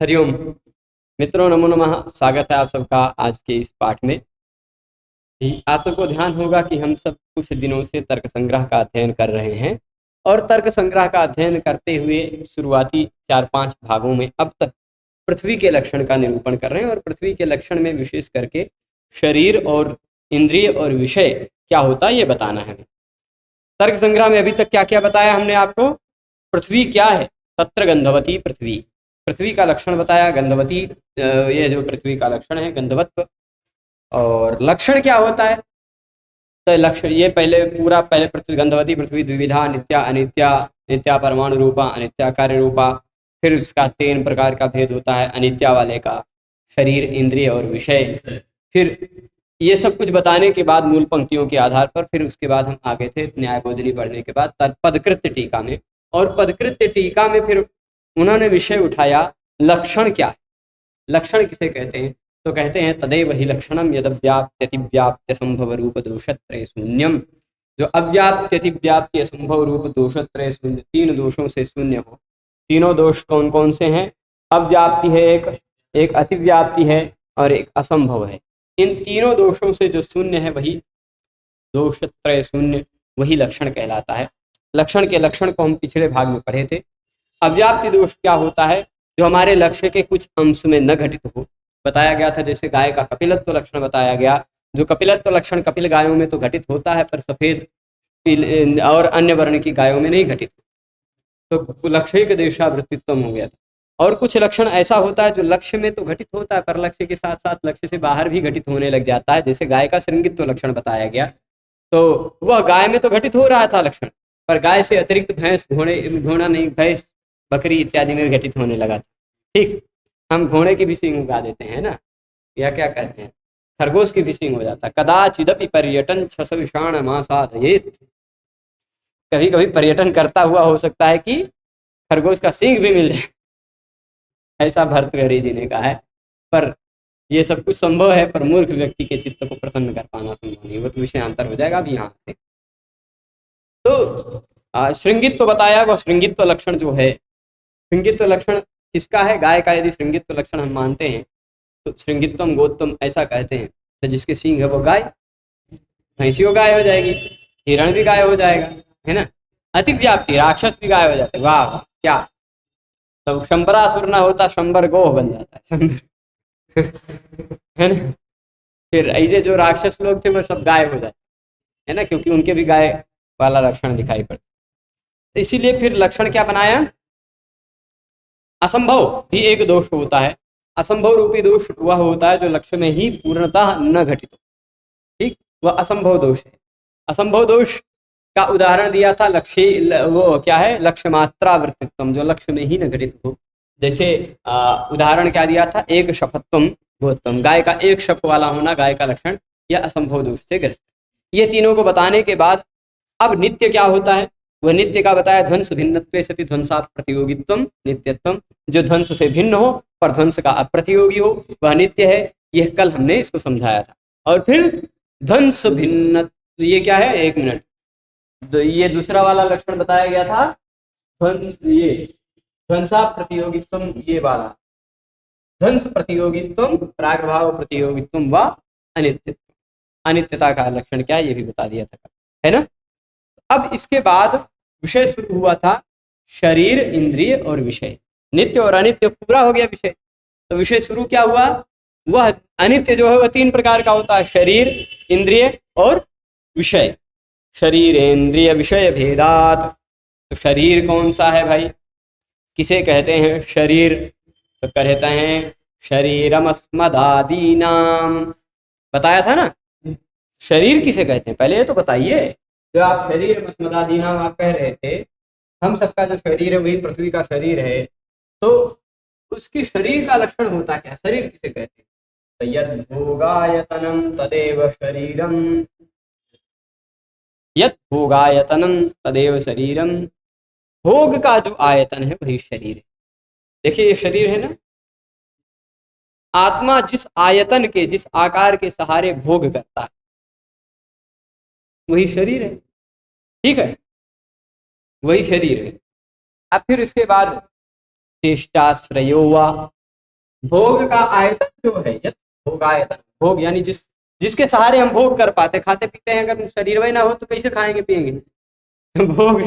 हरिओम। मित्रों, नमो नमः। स्वागत है आप सबका आज के इस पाठ में। आप सबको ध्यान होगा कि हम सब कुछ दिनों से तर्क संग्रह का अध्ययन कर रहे हैं और तर्क संग्रह का अध्ययन करते हुए शुरुआती 4-5 भागों में अब तक पृथ्वी के लक्षण का निरूपण कर रहे हैं और पृथ्वी के लक्षण में विशेष करके शरीर और इंद्रिय और विषय क्या होता है ये बताना है। तर्क संग्रह में अभी तक क्या क्या बताया हमने आपको? पृथ्वी क्या है? तत्र गंधवती पृथ्वी। पृथ्वी का लक्षण बताया गंधवती, ये जो पृथ्वी का लक्षण है गंधवत्व। और लक्षण क्या होता है? तो लक्षण ये पहले पृथ्वी गंधवती पृथ्वी द्विविधा, नित्या अनित्या, नित्या परमाणु रूपा, अनित्या कार्य रूपा। फिर उसका 3 प्रकार का भेद होता है अनित्या वाले का, शरीर, इंद्रिय और विषय। फिर ये सब कुछ बताने के बाद मूल पंक्तियों के आधार पर फिर उसके बाद हम आगे थे न्यायबोधिनी पढ़ने के बाद पदकृत्य टीका में। और पदकृत्य टीका में फिर उन्होंने विषय उठाया लक्षण क्या है। लक्षण किसे कहते हैं? तो कहते हैं तदेव ही लक्षणम यदव्याप्त्यतिव्याप्त्य संभव रूप दोषत्रय शून्यम। जो अव्याप्त्यतिव्याप्ति असंभव रूप दोषत्रय शून्य, 3 दोषों से शून्य हो। तीनों दोष कौन कौन से हैं? अव्याप्ति है एक अतिव्याप्ति है और एक असंभव है। इन तीनों दोषों से जो शून्य है वही दोषत्रय शून्य, वही लक्षण कहलाता है। लक्षण के लक्षण को हम पिछले भाग में पढ़े थे। अव्याप्ति दोष क्या होता है? जो हमारे लक्ष्य के कुछ अंश में न घटित हो। बताया गया था जैसे गाय का कपिलत्व लक्षण बताया गया। जो कपिलत्व लक्षण कपिल गायों में तो घटित होता है पर सफेद और अन्य वर्ण की गायों में नहीं घटित, तो लक्ष्य के देशावृत्तित्व हो गया था। और कुछ लक्षण ऐसा होता है जो लक्ष्य में तो घटित होता है पर लक्ष्य के साथ साथ लक्ष्य से बाहर भी घटित होने लग जाता है। जैसे गाय का श्रृंगित्व लक्षण बताया गया, तो वह गाय में तो घटित हो रहा था लक्षण, पर गाय से अतिरिक्त भैंस, घोड़ा नहीं, भैंस, बकरी इत्यादि में घटित होने लगा था। ठीक, हम घोड़े की भी सींग उगा देते हैं ना, या क्या कहते हैं, खरगोश की भी सींग हो जाता है। कदाचिदपि पर्यटन छस विषाण मासादयेत्। कभी कभी पर्यटन करता हुआ हो सकता है कि खरगोश का सींग भी मिल जाए, ऐसा भर्तृहरि जी ने कहा है। पर ये सब कुछ संभव है, पर मूर्ख व्यक्ति के चित्त को प्रसन्न कर पाना संभव नहीं। वो तो विषयांतर हो जाएगा अभी यहाँ से। तो श्रृंगित्व बताया, वह श्रृंगित्व लक्षण जो है, श्रृंगित्व लक्षण किसका है? गाय का यदि श्रृंगित्व लक्षण हम मानते हैं तो श्रृंगित्वम गोत्तम ऐसा कहते हैं। तो जिसके सींग है वो गाय, भैंसियों गाय हो जाएगी, हिरण भी गाय हो जाएगा, है ना। अतिव्याप्ति, राक्षस भी गाय हो जाते। वाह वाह, क्या! तो शंबरासुर ना होता, शंबर गोह बन जाता है, शंबर है ना। फिर ऐसे जो राक्षस लोग थे वो सब गाय हो जाते, है ना, क्योंकि उनके भी गाय वाला लक्षण दिखाई पड़ता। इसीलिए फिर लक्षण क्या बनाया? असंभव भी एक दोष होता है। असंभव रूपी दोष वह होता है जो लक्ष्य में ही पूर्णतः न घटित हो। ठीक, वह असंभव दोष है। असंभव दोष का उदाहरण दिया था लक्ष्य, वो क्या है? लक्ष्य मात्रा वृत्तित्व, जो लक्ष्य में ही न घटित हो। जैसे उदाहरण क्या दिया था? एक शपत्वम गोत्तम, गाय का एक शप वाला होना गाय का लक्षण, यह असंभव दोष से ग्रस्त। ये तीनों को बताने के बाद अब नित्य क्या होता है? वह नित्य का बताया ध्वंस भिन्नत्वे सति ध्वंसात् प्रतियोगित्वम नित्यत्वम। जो ध्वंस से भिन्न हो पर ध्वंस का अप्रतियोगी हो वह नित्य है। यह कल हमने इसको समझाया था। और फिर ध्वंस भिन्न, ये क्या है? 1 मिनट, ये दूसरा वाला लक्षण बताया गया था ध्वंस, ये ध्वंसा प्रतियोगित्वम, ये वाला ध्वंस प्रतियोगित्वम, प्रागभाव प्रतियोगित्वम व अनित्यत्व। अनित्यता का लक्षण क्या है ये भी बता दिया था, है ना। अब इसके बाद विषय शुरू हुआ था शरीर, इंद्रिय और विषय। नित्य और अनित्य पूरा हो गया विषय, तो विषय शुरू क्या हुआ? वह अनित्य जो है वह 3 प्रकार का होता है, शरीर, इंद्रिय और विषय। शरीर इंद्रिय विषय भेदात। तो शरीर कौन सा है भाई? किसे कहते हैं शरीर? तो कहते हैं शरीरमस्मदादीनाम। बताया था ना, शरीर किसे कहते हैं पहले ये तो बताइए। जो आप शरीरमस्मदादीनाम आप कह रहे थे, हम सबका जो शरीर है वही पृथ्वी का शरीर है, तो उसकी शरीर का लक्षण होता क्या? शरीर किसे कहते हैं? तो यद भोगायतनम तदेव शरीरम, यद भोगायतनम तदेव शरीरम। भोग का जो आयतन है वही शरीर है। देखिए ये शरीर है ना, आत्मा जिस आयतन के, जिस आकार के सहारे भोग करता है वही शरीर है। ठीक है, वही शरीर है। अब फिर इसके बाद चेष्टाश्रयो वा, भोग का आयतन जो है, यत भोग आयतन, भोग यानी जिसके सहारे हम भोग कर पाते, खाते पीते हैं, अगर शरीर वही ना हो तो कैसे खाएंगे पिएंगे। भोग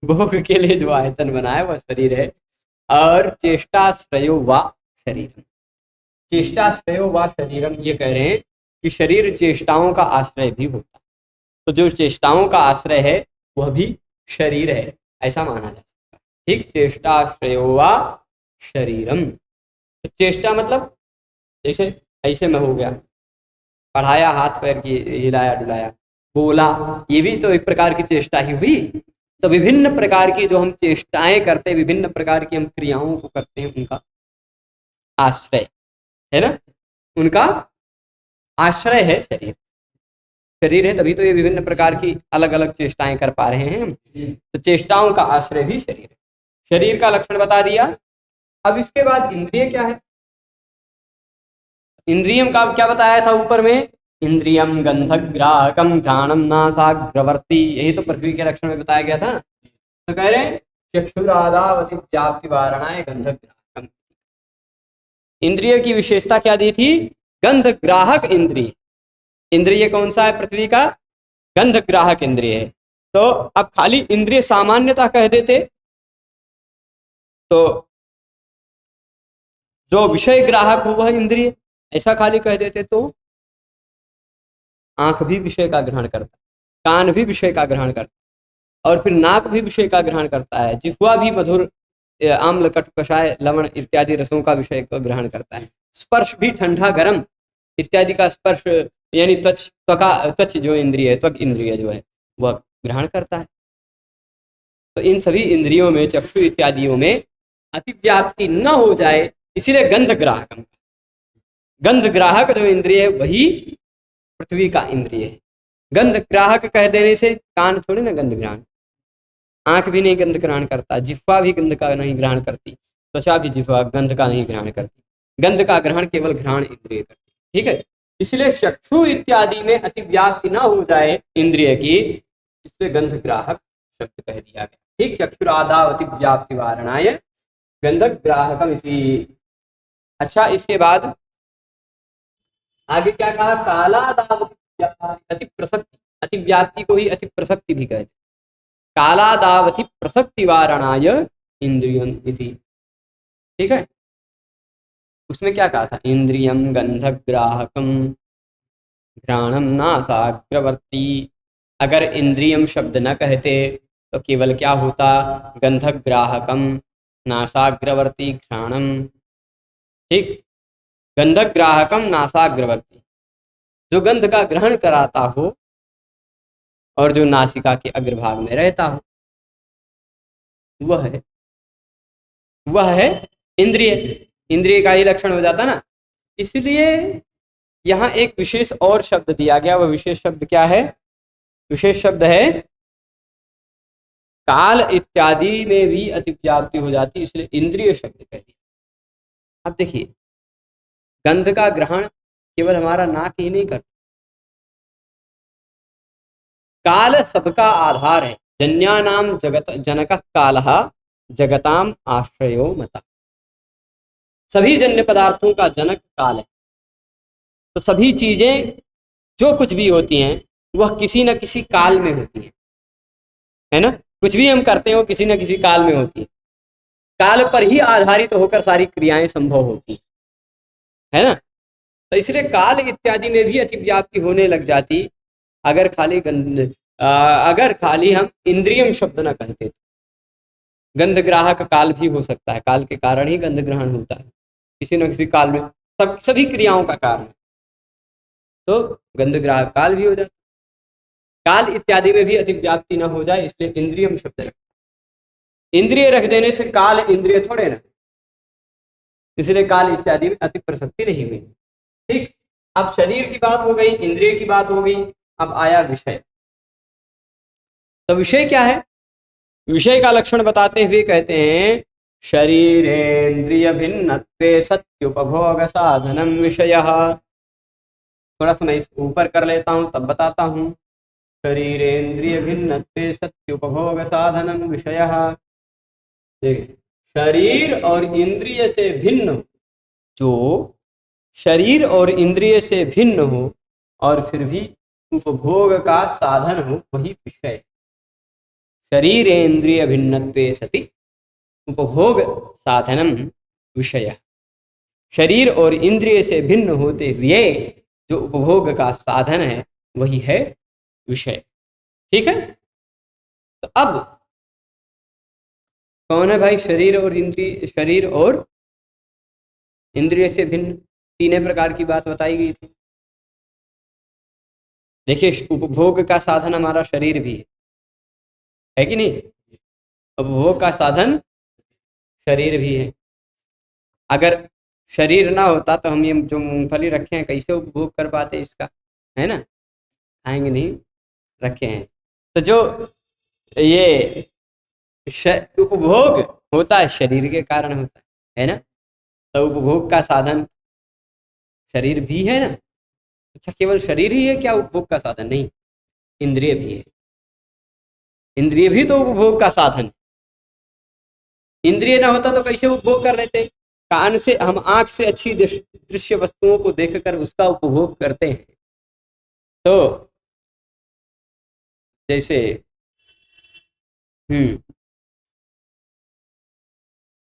भोग के लिए जो आयतन बना है वह शरीर है। और चेष्टाश्रयो वा शरीरम, चेष्टाश्रयो वा शरीरम, ये कह रहे हैं कि शरीर चेष्टाओं का आश्रय भी होता है, तो जो चेष्टाओं का आश्रय है वह भी शरीर है, ऐसा माना जा सकता है। ठीक, चेष्टाश्रयो वा शरीरम, तो चेष्टा मतलब जैसे ऐसे में हो गया, पढ़ाया, हाथ पैर की हिलाया डुलाया, बोला, ये भी तो एक प्रकार की चेष्टा ही हुई। तो विभिन्न प्रकार की जो हम चेष्टाएं करते हैं, विभिन्न प्रकार की हम क्रियाओं को करते हैं, उनका आश्रय है ना, उनका आश्रय है शरीर। शरीर है तभी तो ये विभिन्न प्रकार की अलग अलग चेष्टाएं कर पा रहे हैं हम, तो चेष्टाओं का आश्रय भी शरीर है। शरीर का लक्षण बता दिया। अब इसके बाद इंद्रिय क्या है, इंद्रियम का क्या बताया था ऊपर में, इंद्रियम गंधग्राहकम घ्राणम नासाग्रवर्ती, यही तो पृथ्वी के लक्षण में बताया गया था। तो कह रहे हैं चक्षुरादावति व्याप्ति वारणाय गंधग्राहकम, इंद्रिय की विशेषता क्या दी थी, गंधग्राहक इंद्रिय। इंद्रिय कौन सा है पृथ्वी का, गंधग्राहक इंद्रिय है। तो अब खाली इंद्रिय सामान्यता कह देते तो जो विषय ग्राहक हो वह इंद्रिय, ऐसा खाली कह देते तो आंख भी विषय का ग्रहण करता है, कान भी विषय का ग्रहण करता है, और फिर नाक भी विषय का ग्रहण करता है, जिह्वा भी मधुर आम्ल कटु कषाय लवण इत्यादि रसों का विषय को ग्रहण करता है, स्पर्श भी ठंडा गर्म इत्यादि का स्पर्श यानी त्वच जो इंद्रिय है, त्वक इंद्रिय जो है वह ग्रहण करता है। तो इन सभी इंद्रियों में, चक्षु इत्यादियों में अतिव्याप्ति न हो जाए, इसीलिए गंध ग्राहकम, गंध ग्राहक जो इंद्रिय है वही पृथ्वी का इंद्रिय है। गंध ग्राहक कह देने से कान थोड़ी ना गंध ग्रहण, आंख भी नहीं गंध ग्रहण करता, जिह्वा भी गंध का नहीं ग्रहण करती, त्वचा भी जिह्वा गंध का नहीं ग्रहण करती, गंध का ग्रहण केवल घ्राण इंद्रिय करती। ठीक है, इसलिए चक्षु इत्यादि में अतिव्याप्ति न हो जाए इंद्रिय की, इसलिए गंध ग्राहक शब्द कह दिया गया। ठीक, चक्षुरादावति व्याप्ति वारणाय गंध ग्राहकम इति। अच्छा, इसके बाद आगे क्या कहा, कालादावति अति प्रसक्ति, अतिव्याप्ति को ही अति प्रसक्ति भी कहते, कालादावति प्रसक्ति वारणाय इंद्रियम इति। ठीक है, उसमें क्या कहा था, इंद्रियम गंधग्राहकम घ्राणम नासाग्रवर्ती, अगर इंद्रियम शब्द न कहते तो केवल क्या होता, गंधग्राहकम नासाग्रवर्ती घ्राणम। ठीक, गंधग्राहकम नासाग्रवर्ती, जो गंध का ग्रहण कराता हो और जो नासिका के अग्रभाग में रहता हो, वह है इंद्रिय। इंद्रिय का ही लक्षण हो जाता ना। इसलिए यहाँ एक विशेष और शब्द दिया गया, वह विशेष शब्द क्या है, विशेष शब्द है काल इत्यादि में भी अतिव्याप्ति हो जाती, इसलिए इंद्रिय शब्द कह दिया। अब देखिए, गंध का ग्रहण केवल हमारा नाक ही नहीं करता, काल सबका आधार है। जन्यानाम जगत जनक कालः जगताम आश्रयो मता, सभी जन्य पदार्थों का जनक काल है। तो सभी चीजें जो कुछ भी होती हैं वह किसी न किसी काल में होती हैं, है ना, कुछ भी हम करते हैं वो किसी न किसी काल में होती है, काल पर ही आधारित होकर सारी क्रियाएं संभव होती हैं, है ना। तो इसलिए काल इत्यादि में भी अतिव्याप्ति होने लग जाती अगर खाली हम इंद्रियम शब्द न कहते। गंध ग्राहक काल भी हो सकता है, काल के कारण ही गंध ग्रहण होता है, किसी न किसी काल में, सभी क्रियाओं का कारण, तो गंध ग्राहक काल भी हो जाता। काल इत्यादि में भी अतिव्याप्ति न हो जाए, इसलिए इंद्रियम शब्द रखा। इंद्रिय रख देने से काल इंद्रिय थोड़े ना, इसलिए काल इत्यादि में अति प्रसक्ति नहीं हुई। ठीक, अब शरीर की बात हो गई, इंद्रिय की बात हो गई, अब आया विषय। तो विषय क्या है, विषय का लक्षण बताते हुए कहते हैं, शरीरेन्द्रिय भिन्नत्वे सत्युपभोग साधनम विषयः। थोड़ा सा मैं इसको ऊपर कर लेता हूं तब बताता हूं। शरीरेन्द्रिय भिन्नत्वे सत्युपभोग साधनम विषयः। शरीर और इंद्रिय से भिन्न जो शरीर और इंद्रिय से भिन्न हो और फिर भी उपभोग का साधन हो वही विषय। शरीरेन्द्रिय भिन्नत्वे सति उपभोग साधनम विषय। शरीर और इंद्रिय से भिन्न होते हुए जो उपभोग का साधन है वही है विषय। ठीक है, तो अब कौन है भाई शरीर और इंद्रिय? शरीर और इंद्रिय से भिन्न तीन प्रकार की बात बताई गई थी। देखिए, उपभोग का साधन हमारा शरीर भी है कि नहीं? उपभोग का साधन शरीर भी है। अगर शरीर ना होता तो हम ये जो मूंगफली रखे हैं कैसे उपभोग कर पाते इसका, है ना? खाएंगे नहीं, रखे हैं। तो जो ये उपभोग होता है शरीर के कारण होता है ना? तो उपभोग का साधन शरीर भी है ना? अच्छा, केवल शरीर ही है क्या उपभोग का साधन? नहीं, इंद्रिय भी है। इंद्रिय भी तो उपभोग का साधन है। इंद्रिय ना होता तो कैसे उपभोग कर लेते? कान से हम आंख से अच्छी दृश्य वस्तुओं को देखकर उसका उपभोग करते हैं। तो जैसे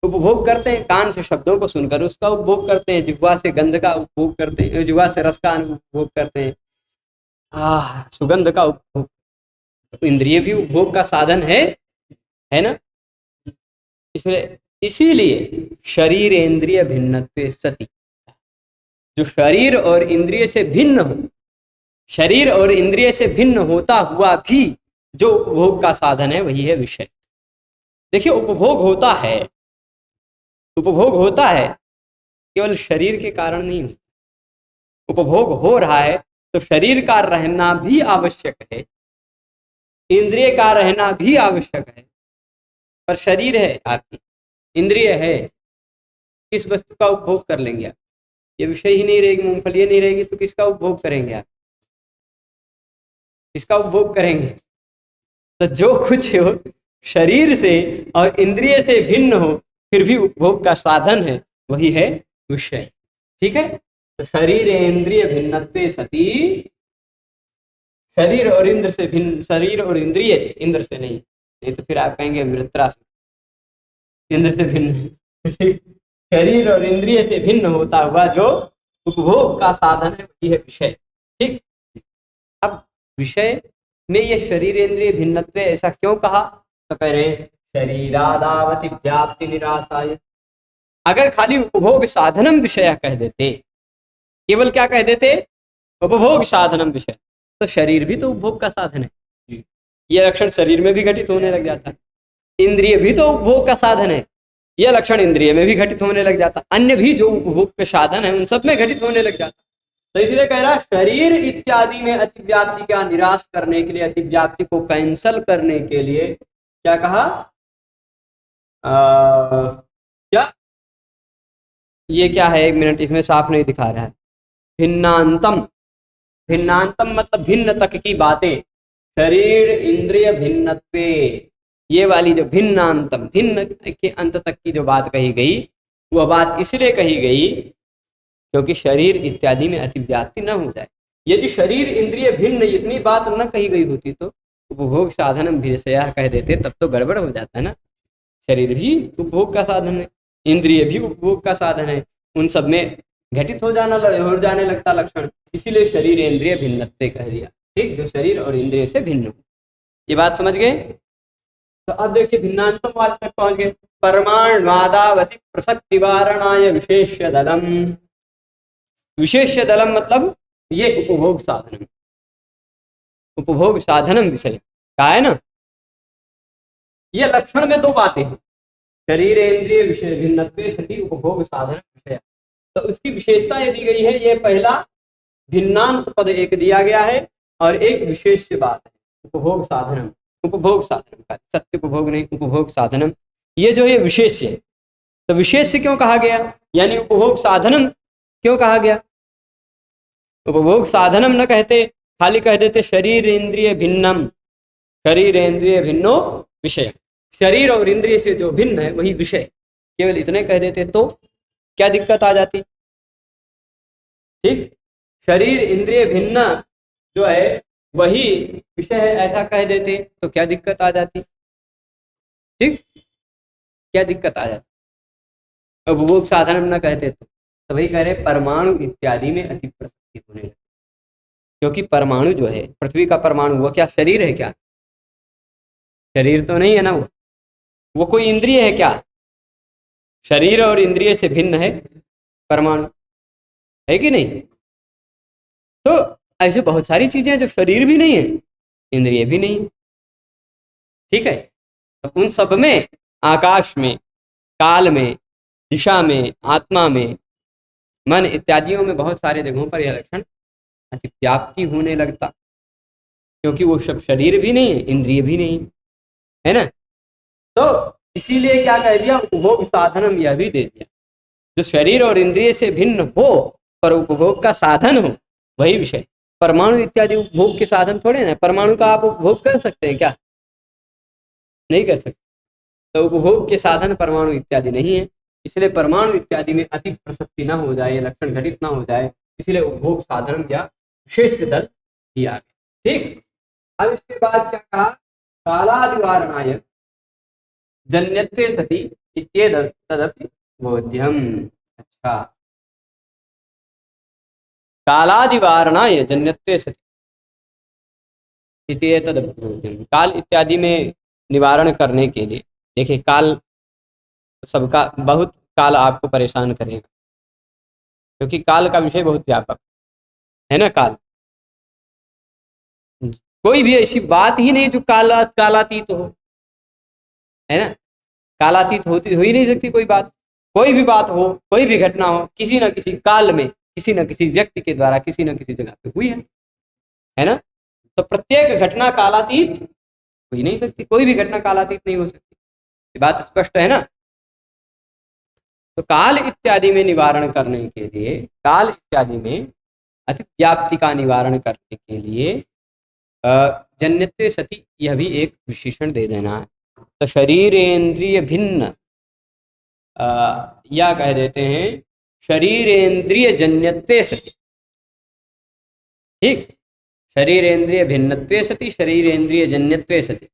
उपभोग करते हैं, कान से शब्दों को सुनकर उसका उपभोग करते हैं, जिह्वा से गंध का उपभोग करते हैं, जिह्वा से रस का उपभोग करते हैं, सुगंध का उपभोग। तो इंद्रिय भी उपभोग का साधन है ना? इसीलिए शरीर इंद्रिय भिन्नत्वे सति, जो शरीर और इंद्रिय से भिन्न हो, शरीर और इंद्रिय से भिन्न होता हुआ भी जो उपभोग का साधन है वही है विषय। देखिए, उपभोग होता है, उपभोग होता है, केवल शरीर के कारण नहीं होता। उपभोग हो रहा है तो शरीर का रहना भी आवश्यक है, इंद्रिय का रहना भी आवश्यक है। पर शरीर है आपकी, इंद्रिय है, किस वस्तु का उपभोग कर लेंगे आप? ये विषय ही नहीं रहेगी, मूंगफली नहीं रहेगी तो किसका उपभोग करेंगे आप? किसका उपभोग करेंगे? तो जो कुछ हो शरीर से और इंद्रिय से भिन्न हो फिर भी उपभोग का साधन है वही है विषय। ठीक है, तो शरीर इंद्रिय भिन्नत्वे सति, शरीर और इंद्र से भिन्न, शरीर और इंद्रिय से, इंद्र से नहीं तो फिर आप कहेंगे वृत्रासुर, इंद्र से भिन्न। शरीर और इंद्रिय से भिन्न होता हुआ जो उपभोग का साधन है वही है विषय। ठीक, अब विषय में ये शरीर इंद्रिय भिन्नत्व ऐसा क्यों कहा? तो कह रहे शरीरादावति व्याप्ति निराशाय। अगर खाली उपभोग साधनम विषय कह देते, केवल क्या कह देते? उपभोग साधनम विषय, तो शरीर भी तो उपभोग का साधन है। यह लक्षण शरीर में भी घटित होने लग जाता है। इंद्रिय भी तो उपभोग का साधन है, यह लक्षण इंद्रिय में भी घटित होने लग जाता। अन्य भी जो उपभोग के साधन है उन सब में घटित होने लग जाता। तो इसलिए कह रहा शरीर इत्यादि में अतिव्याप्ति का निराश करने के लिए, अतिव्याप्ति को कैंसल करने के लिए क्या कहा? क्या ये क्या है? एक मिनट, इसमें साफ नहीं दिखा रहा है। भिन्नांतम, भिन्नांतम मतलब भिन्न तक की बातें। शरीर इंद्रिय भिन्नत्वे, ये वाली जो भिन्नांतम, भिन्न के अंत तक की जो बात कही गई वह बात इसलिए कही गई क्योंकि शरीर इत्यादि में अतिव्याप्ति न हो जाए। यदि शरीर इंद्रिय भिन्न इतनी बात न कही गई होती तो उपभोग साधन विषया कह देते, तब तो गड़बड़ हो जाता है ना। शरीर भी उपभोग का साधन है, इंद्रिय भी उपभोग का साधन है, उन सब में घटित हो जाने लगता लक्षण, इसीलिए शरीर इंद्रिय भिन्नत्व कह दिया। ठीक, जो शरीर और इंद्रिय से भिन्न हो। ये बात समझ गए? तो अब देखिए भिन्नांतम वाद तक पहुंच गए। परमाणुवादावति प्रसक्ति वारणाय विशेष्य दलम। विशेष्य दलम मतलब ये उपभोग साधनम, उपभोग साधनम विषय का है ना। ये लक्षण में दो बातें हैं, शरीर इंद्रिय विषय भिन्नत्वे सति उपभोग साधन विषय। तो उसकी विशेषता ये दी गई है। ये पहला भिन्नांत पद एक दिया गया है और एक विशेष बात है उपभोग साधनम। उपभोग साधनम का सत्य उपभोग नहीं, उपभोग साधनम, ये जो है विशेष है। तो विशेष क्यों कहा गया, यानी उपभोग साधनम क्यों कहा गया? उपभोग साधनम न कहते, खाली कह देते शरीर इंद्रिय भिन्नम, शरीर इंद्रिय भिन्नो विषय। शरीर और इंद्रिय से जो भिन्न है वही विषय, केवल इतने कह देते तो क्या दिक्कत आ जाती? ठीक, शरीर इंद्रिय भिन्न जो है वही विषय है ऐसा कह देते तो क्या दिक्कत आ जाती? ठीक, क्या दिक्कत आ जाती? उपभोग साधन हम न कहते तो वही कह रहे परमाणु इत्यादि में अति प्रसक्ति होने लगी। क्योंकि परमाणु जो है, पृथ्वी का परमाणु, वो क्या शरीर है क्या? शरीर तो नहीं है ना, वो कोई इंद्रिय है क्या? शरीर और इंद्रिय से भिन्न है परमाणु, है कि नहीं? तो ऐसे बहुत सारी चीजें हैं जो शरीर भी नहीं है, इंद्रिय भी नहीं है। ठीक है, तो उन सब में, आकाश में, काल में, दिशा में, आत्मा में, मन इत्यादियों में बहुत सारे जगहों पर यह लक्षण अतिव्याप्ति होने लगता, क्योंकि वो सब शरीर भी नहीं है, इंद्रिय भी नहीं है ना। तो इसीलिए क्या कह दिया, उपभोग साधनम, यह भी दे दिया जो शरीर और इंद्रिय से भिन्न हो पर उपभोग का साधन हो, वही विषय। परमाणु इत्यादि उपभोग के साधन थोड़े ना, परमाणु का आप उपभोग कर सकते हैं क्या? नहीं कर सकते। तो उपभोग के साधन परमाणु इत्यादि नहीं है, इसलिए परमाणु इत्यादि में अति प्रसक्ति न हो जाए, लक्षण घटित न हो जाए, इसलिए उपभोग साधन या विशेष दल दिया गया। ठीक, अब इसके बाद क्या कहा, कालादिवारणाय जन्यत्वे सति इत्येतद् तदपि बोध्यम। अच्छा, कालादिवारणाय जन्यत्वे सति इत्येतद् बोध्यम, काल इत्यादि में निवारण करने के लिए। देखिए, काल सबका, बहुत काल आपको परेशान करेगा, क्योंकि काल का विषय बहुत व्यापक है ना। काल, कोई भी ऐसी बात ही नहीं जो कालातीत हो, है ना। कालातीत होती हो ही नहीं सकती कोई बात। कोई भी बात हो, कोई भी घटना हो, किसी न किसी काल में, किसी न किसी व्यक्ति के द्वारा, किसी न किसी जगह पे हुई है ना। तो प्रत्येक घटना कालातीत हो ही नहीं सकती, कोई भी घटना कालातीत नहीं हो सकती, ये बात स्पष्ट है ना। तो काल इत्यादि में निवारण करने के लिए, काल इत्यादि में अतिव्याप्ति का निवारण करने के लिए जन्यत्वे सति, यह भी एक विशेषण दे देना है। तो शरीरेंद्रिय भिन्न, या कह देते हैं शरीरेंद्रिय जन्यत्वे सति। ठीक, शरीरेंद्रिय भिन्नत्वे सति, शरीरेंद्रिय जन्यत्वे सति,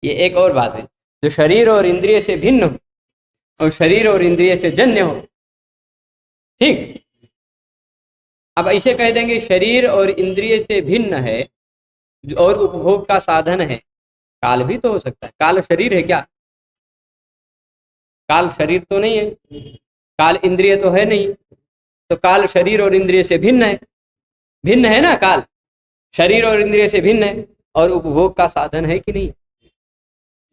ये एक और बात है। जो शरीर और इंद्रिय से भिन्न हो और शरीर और इंद्रिय से जन्य हो। ठीक, अब ऐसे कह देंगे शरीर और इंद्रिय से भिन्न है और उपभोग का साधन है, काल भी तो हो सकता है। काल शरीर है क्या? काल शरीर तो नहीं है, काल इंद्रिय तो है नहीं, तो काल शरीर और इंद्रिय से भिन्न है, भिन्न है ना। काल शरीर और इंद्रिय से भिन्न है और उपभोग का साधन है कि नहीं?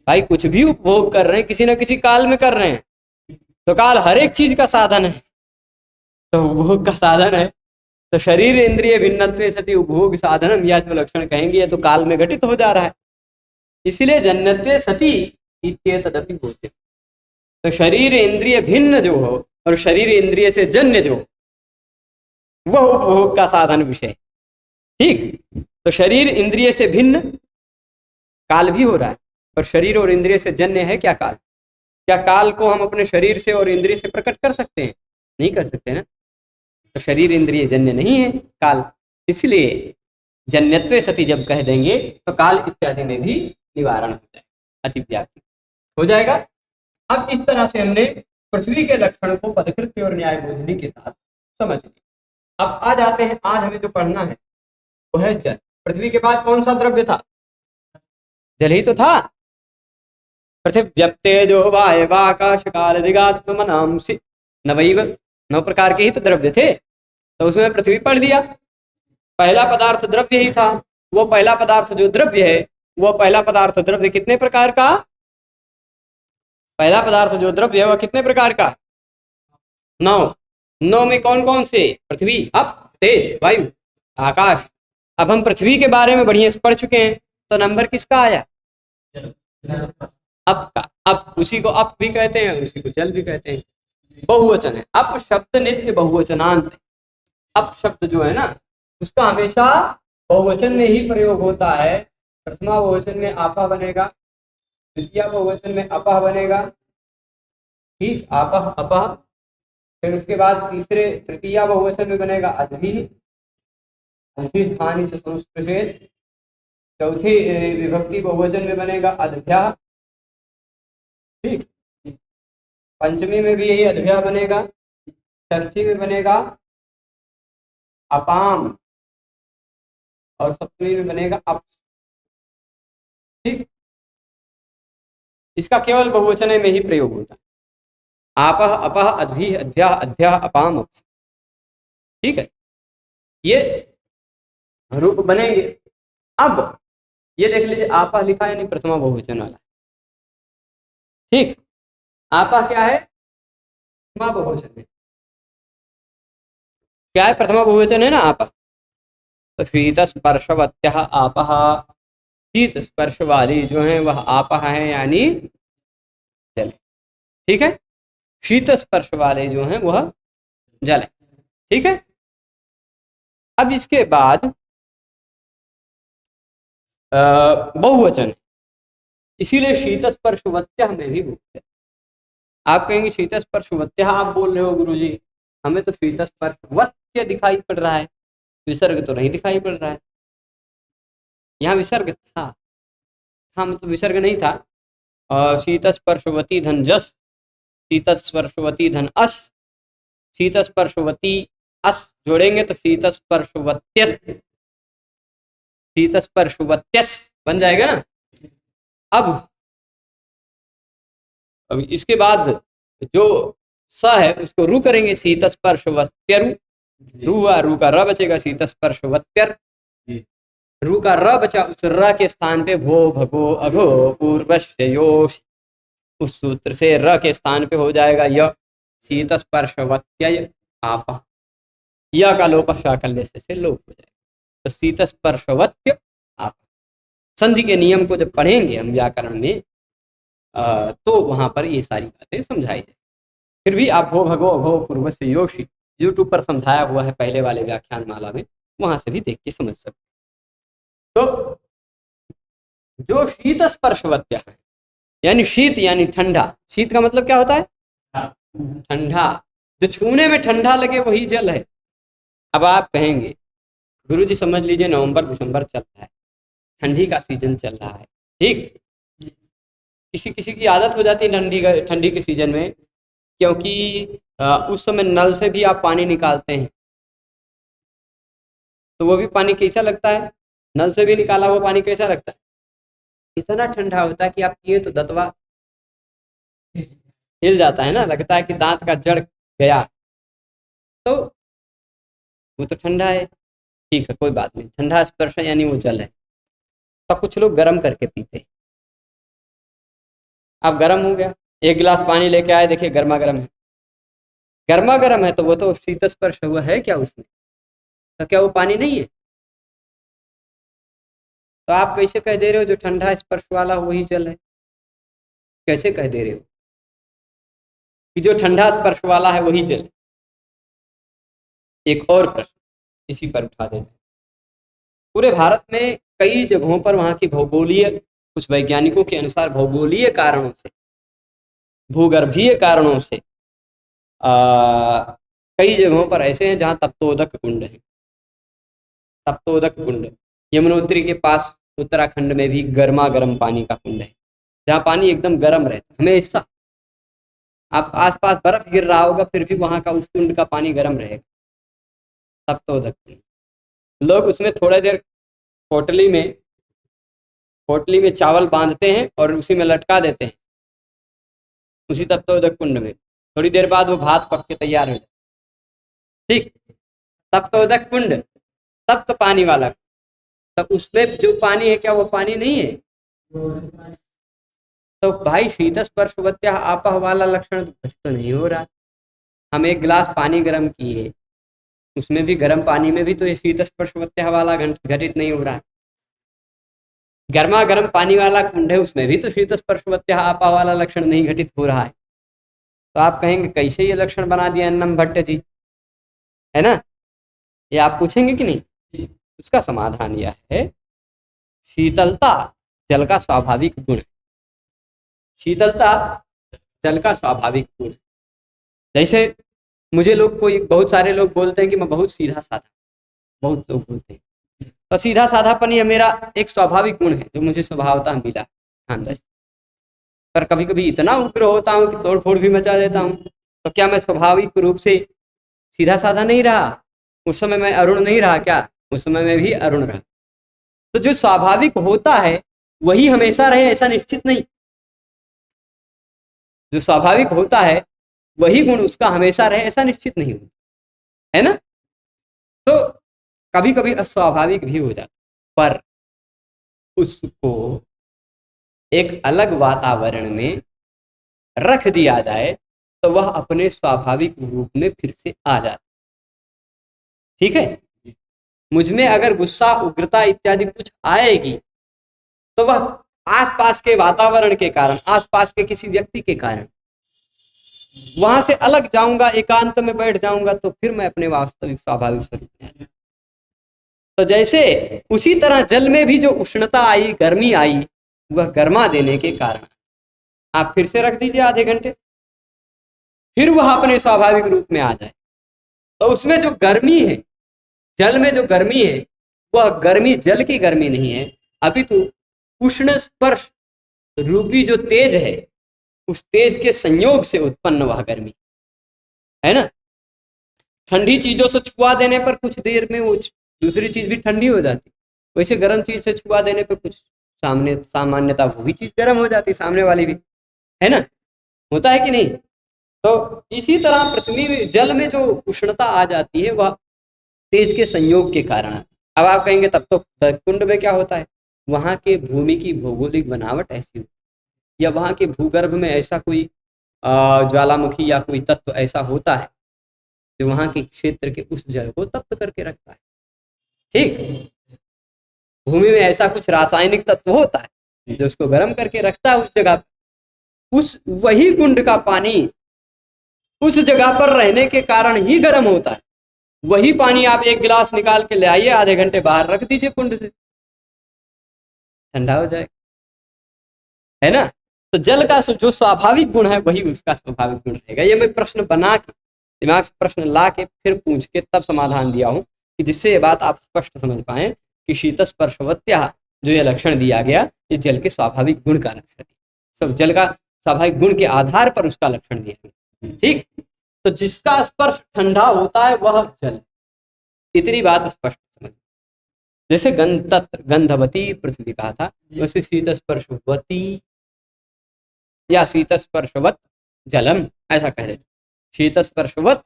भाई कुछ भी उपभोग कर रहे हैं, किसी न किसी काल में कर रहे हैं, तो काल हर एक चीज का साधन है, तो उपभोग का साधन है। तो शरीर इंद्रिय भिन्नत्वे सति उपभोग साधनम, यह जो लक्षण कहेंगे ये तो काल में घटित हो जा रहा है, इसलिए जन्यत्वे सति इत्येतदपि बोध्यम। तो शरीर इंद्रिय भिन्न जो हो और शरीर इंद्रिय से जन्य जो हो, वह उपभोग का साधन विषय। ठीक, तो शरीर इंद्रिय से भिन्न काल भी हो रहा है, और शरीर और इंद्रिय से जन्य है क्या काल? क्या काल को हम अपने शरीर से और इंद्रिय से प्रकट कर सकते हैं? नहीं कर सकते ना। तो शरीर इंद्रिय जन्य नहीं है काल, इसलिए जन्यत्वे सति जब कह देंगे तो काल इत्यादि में भी निवारण हो जाएगा, अतिव्याप्ति हो जाएगा। अब इस तरह से हमने पृथ्वी के लक्षण को पदकृत्य और न्याय बोधनी के साथ समझ लिया। अब आ जाते हैं, आज हमें जो पढ़ना है वो है जल। पृथ्वी के बाद कौन सा द्रव्य था? जल ही तो था। पृथिव्यप्तेजो वायवाकाश काल दिगात्मनांसि नवैव, 9 प्रकार के ही तो द्रव्य थे, तो उसमें पृथ्वी पढ़ दिया। पहला पदार्थ द्रव्य ही था, वो पहला पदार्थ जो द्रव्य है, वो पहला पदार्थ द्रव्य कितने प्रकार का? पहला पदार्थ जो द्रव्य है वह कितने प्रकार का? 9। 9 में कौन कौन से? पृथ्वी, अप, तेज, वायु, आकाश। अब हम पृथ्वी के बारे में बढ़िया से पढ़ चुके हैं, तो नंबर किसका आया? अप का। अप, उसी को अप भी कहते हैं, उसी को जल भी कहते हैं, बहुवचन है। अप शब्द नित्य बहुवचनांत। अप शब्द जो है ना, उसका हमेशा बहुवचन में ही प्रयोग होता है। प्रथमा बहुवचन में आपा बनेगा, द्वितीय बहुवचन में अपह बनेगा। ठीक, आपह अपह, फिर उसके बाद तीसरे तृतीया बहुवचन में बनेगा अद्भि, अद्भिस्थानी च संस्पृशेत। चौथी विभक्ति बहुवचन में बनेगा अद्भ्या, ठीक। पंचमी में भी यही अद्भ्या बनेगा। छठी में बनेगा अपाम, और सप्तमी में बनेगा अप, ठीक। इसका केवल बहुवचन में ही प्रयोग होता है, आपह अपह अद्भि अद्भ्या अद्भ्या अपाम अप, ठीक है। ये रूप बनेंगे। अब ये देख लीजिए, आपा लिखा है, नहीं प्रथमा बहुवचन वाला, ठीक। आपा क्या है? प्रथमा बहुवचन है। क्या है? प्रथमा बहुवचन है ना आपा। तो शीत स्पर्शवत्य आपह, शीत स्पर्श वाली जो है वह आपह है, यानी जल, ठीक है। शीत स्पर्श वाले जो हैं वह जल है, ठीक है। अब इसके बाद बहुवचन, इसीलिए शीत स्पर्शवत्य में भी बोलते हैं। आप कहेंगे शीत स्पर्शवत्य आप बोल रहे हो गुरुजी, हमें तो शीत स्पर्शवत्य दिखाई पड़ रहा है, विसर्ग तो नहीं दिखाई पड़ रहा है। यहाँ विसर्ग था, मतलब विसर्ग नहीं था। शीत स्पर्शवती धन जस, शीत स्पर्शवती धन अस, शीत स्पर्शवती अस जोड़ेंगे तो शीत स्पर्शवत्यस, शीत स्पर्शवत्यस बन जाएगा ना। अब इसके बाद जो स है उसको रू करेंगे, शीत स्पर्शवत्यरु, रू का र बचेगा, शीत स्पर्शवत्यर। रू का र बचा, उस र के स्थान पे भो भगो अघो पूर्वश्य योश, उस सूत्र से र के स्थान पे हो जाएगा य, शीत स्पर्शवत्यय आप, य का लोप शाकल्य से लोप हो जाएगा, तो शीत स्पर्शवत्य आप। संधि के नियम को जब पढ़ेंगे हम व्याकरण में तो वहां पर ये सारी बातें समझाई जाए। फिर भी आप भो भगो अघो पूर्वश्य योश यूट्यूब पर समझाया हुआ है पहले वाले व्याख्यान माला में, वहां से भी देख के समझ सकते। तो जो शीत स्पर्शवत्य है, यानी शीत यानी ठंडा, शीत का मतलब क्या होता है? ठंडा, जो छूने में ठंडा लगे वही जल है। अब आप कहेंगे गुरुजी समझ लीजिए नवंबर दिसंबर चल रहा है, ठंडी का सीजन चल रहा है, ठीक। किसी किसी की आदत हो जाती है ठंडी के सीजन में, क्योंकि उस समय नल से भी आप पानी निकालते हैं, तो वो भी पानी कैसा लगता है? नल से भी निकाला हुआ पानी कैसा लगता है? इतना ठंडा होता है कि आप पिए तो दतवा हिल जाता है ना, लगता है कि दांत का जड़ गया। तो वो तो ठंडा है, ठीक है, कोई बात नहीं, ठंडा स्पर्श यानी वो जल है। तो कुछ लोग गर्म करके पीते हैं। अब गर्म हो गया, एक गिलास पानी लेके आए, देखिए गर्मा गर्म है, गर्मा गर्म है, तो वो तो शीत स्पर्श हुआ है क्या उसमें? तो क्या वो पानी नहीं है? तो आप कैसे कह दे रहे हो जो ठंडा स्पर्श वाला वही जल है? कैसे कह दे रहे हो कि जो ठंडा स्पर्श वाला है वही जल? एक और प्रश्न इसी पर उठा देते हैं। पूरे भारत में कई जगहों पर वहां की भौगोलीय, कुछ वैज्ञानिकों के अनुसार भौगोलीय कारणों से, भूगर्भीय कारणों से कई जगहों पर ऐसे हैं जहां तप्तोदक कुंड है। तप्तोदक कुंड यमुनोत्री के पास उत्तराखंड में भी गर्मा गर्म पानी का कुंड है, जहाँ पानी एकदम गर्म रहता है हमेशा। आप आसपास बर्फ गिर रहा होगा फिर भी वहां का उस कुंड का पानी गर्म रहेगा, तप्तोदक कुंड। लोग उसमें थोड़ी देर पोटली में चावल बांधते हैं और उसी में लटका देते हैं, उसी तप्तोदक कुंड में। थोड़ी देर बाद वो भात पक के तैयार हो जाता है, ठीक। तप्तोदक कुंड तप्त पानी वाला, तब उसमें जो पानी है क्या वो पानी नहीं है? तो भाई शीत स्पर्शवत्य आपह वाला लक्षण तो नहीं हो रहा। हम एक गिलास पानी गर्म किए, उसमें भी गर्म पानी में भी तो ये शीत स्पर्शवत्य वाला घटित नहीं हो रहा है। गर्मा गर्म पानी वाला कुंड है, उसमें भी तो शीत स्पर्शवत्य आपह वाला लक्षण नहीं घटित हो रहा है। तो आप कहेंगे कैसे ये लक्षण बना दिया अन्नम भट्ट जी, है ना? ये आप पूछेंगे कि नहीं? उसका समाधान यह है, शीतलता जल का स्वाभाविक गुण है। शीतलता जल का स्वाभाविक गुण है। जैसे मुझे लोग बहुत सारे लोग बोलते हैं कि मैं बहुत सीधा साधा, बहुत लोग बोलते हैं। तो सीधा साधापन ये मेरा एक स्वाभाविक गुण है जो मुझे स्वभावतः मिला है अंदर। पर कभी कभी इतना उग्र होता हूँ कि तोड़ फोड़ भी मचा देता हूँ। तो क्या मैं स्वाभाविक रूप से सीधा साधा नहीं रहा? उस समय मैं अरुण नहीं रहा क्या? उस समय मैं भी अरुण रहा। तो जो स्वाभाविक होता है वही हमेशा रहे ऐसा निश्चित नहीं। जो स्वाभाविक होता है वही गुण उसका हमेशा रहे ऐसा निश्चित नहीं होता है ना। तो कभी कभी अस्वाभाविक भी हो जाता, पर उसको एक अलग वातावरण में रख दिया जाए तो वह अपने स्वाभाविक रूप में फिर से आ जाता। ठीक है, मुझ में अगर गुस्सा, उग्रता इत्यादि कुछ आएगी तो वह आसपास के वातावरण के कारण, आसपास के किसी व्यक्ति के कारण, वहां से अलग जाऊंगा, एकांत में बैठ जाऊंगा तो फिर मैं अपने वास्तविक स्वाभाविक स्वरूप में आ जाऊंगा। तो जैसे उसी तरह जल में भी जो उष्णता आई, गर्मी आई, वह गर्मा देने के कारण आप फिर से रख दीजिए आधे घंटे, फिर वह अपने स्वाभाविक रूप में आ जाए। तो उसमें जो गर्मी है, जल में जो गर्मी है, वह गर्मी जल की गर्मी नहीं है, अपितु उष्ण स्पर्श रूपी जो तेज है, उस तेज के संयोग से उत्पन्न वह गर्मी है ना। ठंडी चीजों से छुआ देने पर कुछ देर में वो दूसरी चीज भी ठंडी हो जाती, वैसे गर्म चीज से छुआ देने पर कुछ सामान्यता वो भी चीज गर्म हो जाती, सामने वाली भी, है ना, होता है कि नहीं। तो इसी तरह पृथ्वी में, जल में जो उष्णता आ जाती है वह तेज के संयोग के कारण। अब आप कहेंगे तब तो कुंड में क्या होता है? वहां के भूमि की भौगोलिक बनावट ऐसी हो, या वहां के भूगर्भ में ऐसा कोई ज्वालामुखी या कोई तत्व ऐसा होता है जो वहां के क्षेत्र के उस जल को तप्त करके रखता है। ठीक, भूमि में ऐसा कुछ रासायनिक तत्व होता है जो उसको गर्म करके रखता है उस जगह पर। उस वही कुंड का पानी उस जगह पर रहने के कारण ही गर्म होता है। वही पानी आप एक गिलास निकाल के ले आइए, आधे घंटे बाहर रख दीजिए कुंड से, ठंडा हो जाएगा, है ना। तो जल का जो स्वाभाविक गुण है वही उसका स्वाभाविक गुण रहेगा। ये मैं प्रश्न बना के, दिमाग से प्रश्न ला के फिर पूछ के तब समाधान दिया हूं कि जिससे ये बात आप स्पष्ट समझ पाए कि शीतस्पर्शवत्या जो ये लक्षण दिया गया, ये जल के स्वाभाविक गुण का लक्षण है। सब जल का स्वाभाविक गुण के आधार पर उसका लक्षण दिया गया। ठीक, तो जिसका स्पर्श ठंडा होता है वह जल, इतनी बात स्पष्ट समझ। जैसे गंधवती पृथ्वी कहा था, वैसे शीतस्पर्शवती या शीतस्पर्शवत जलम ऐसा कह रहे, शीतस्पर्शवत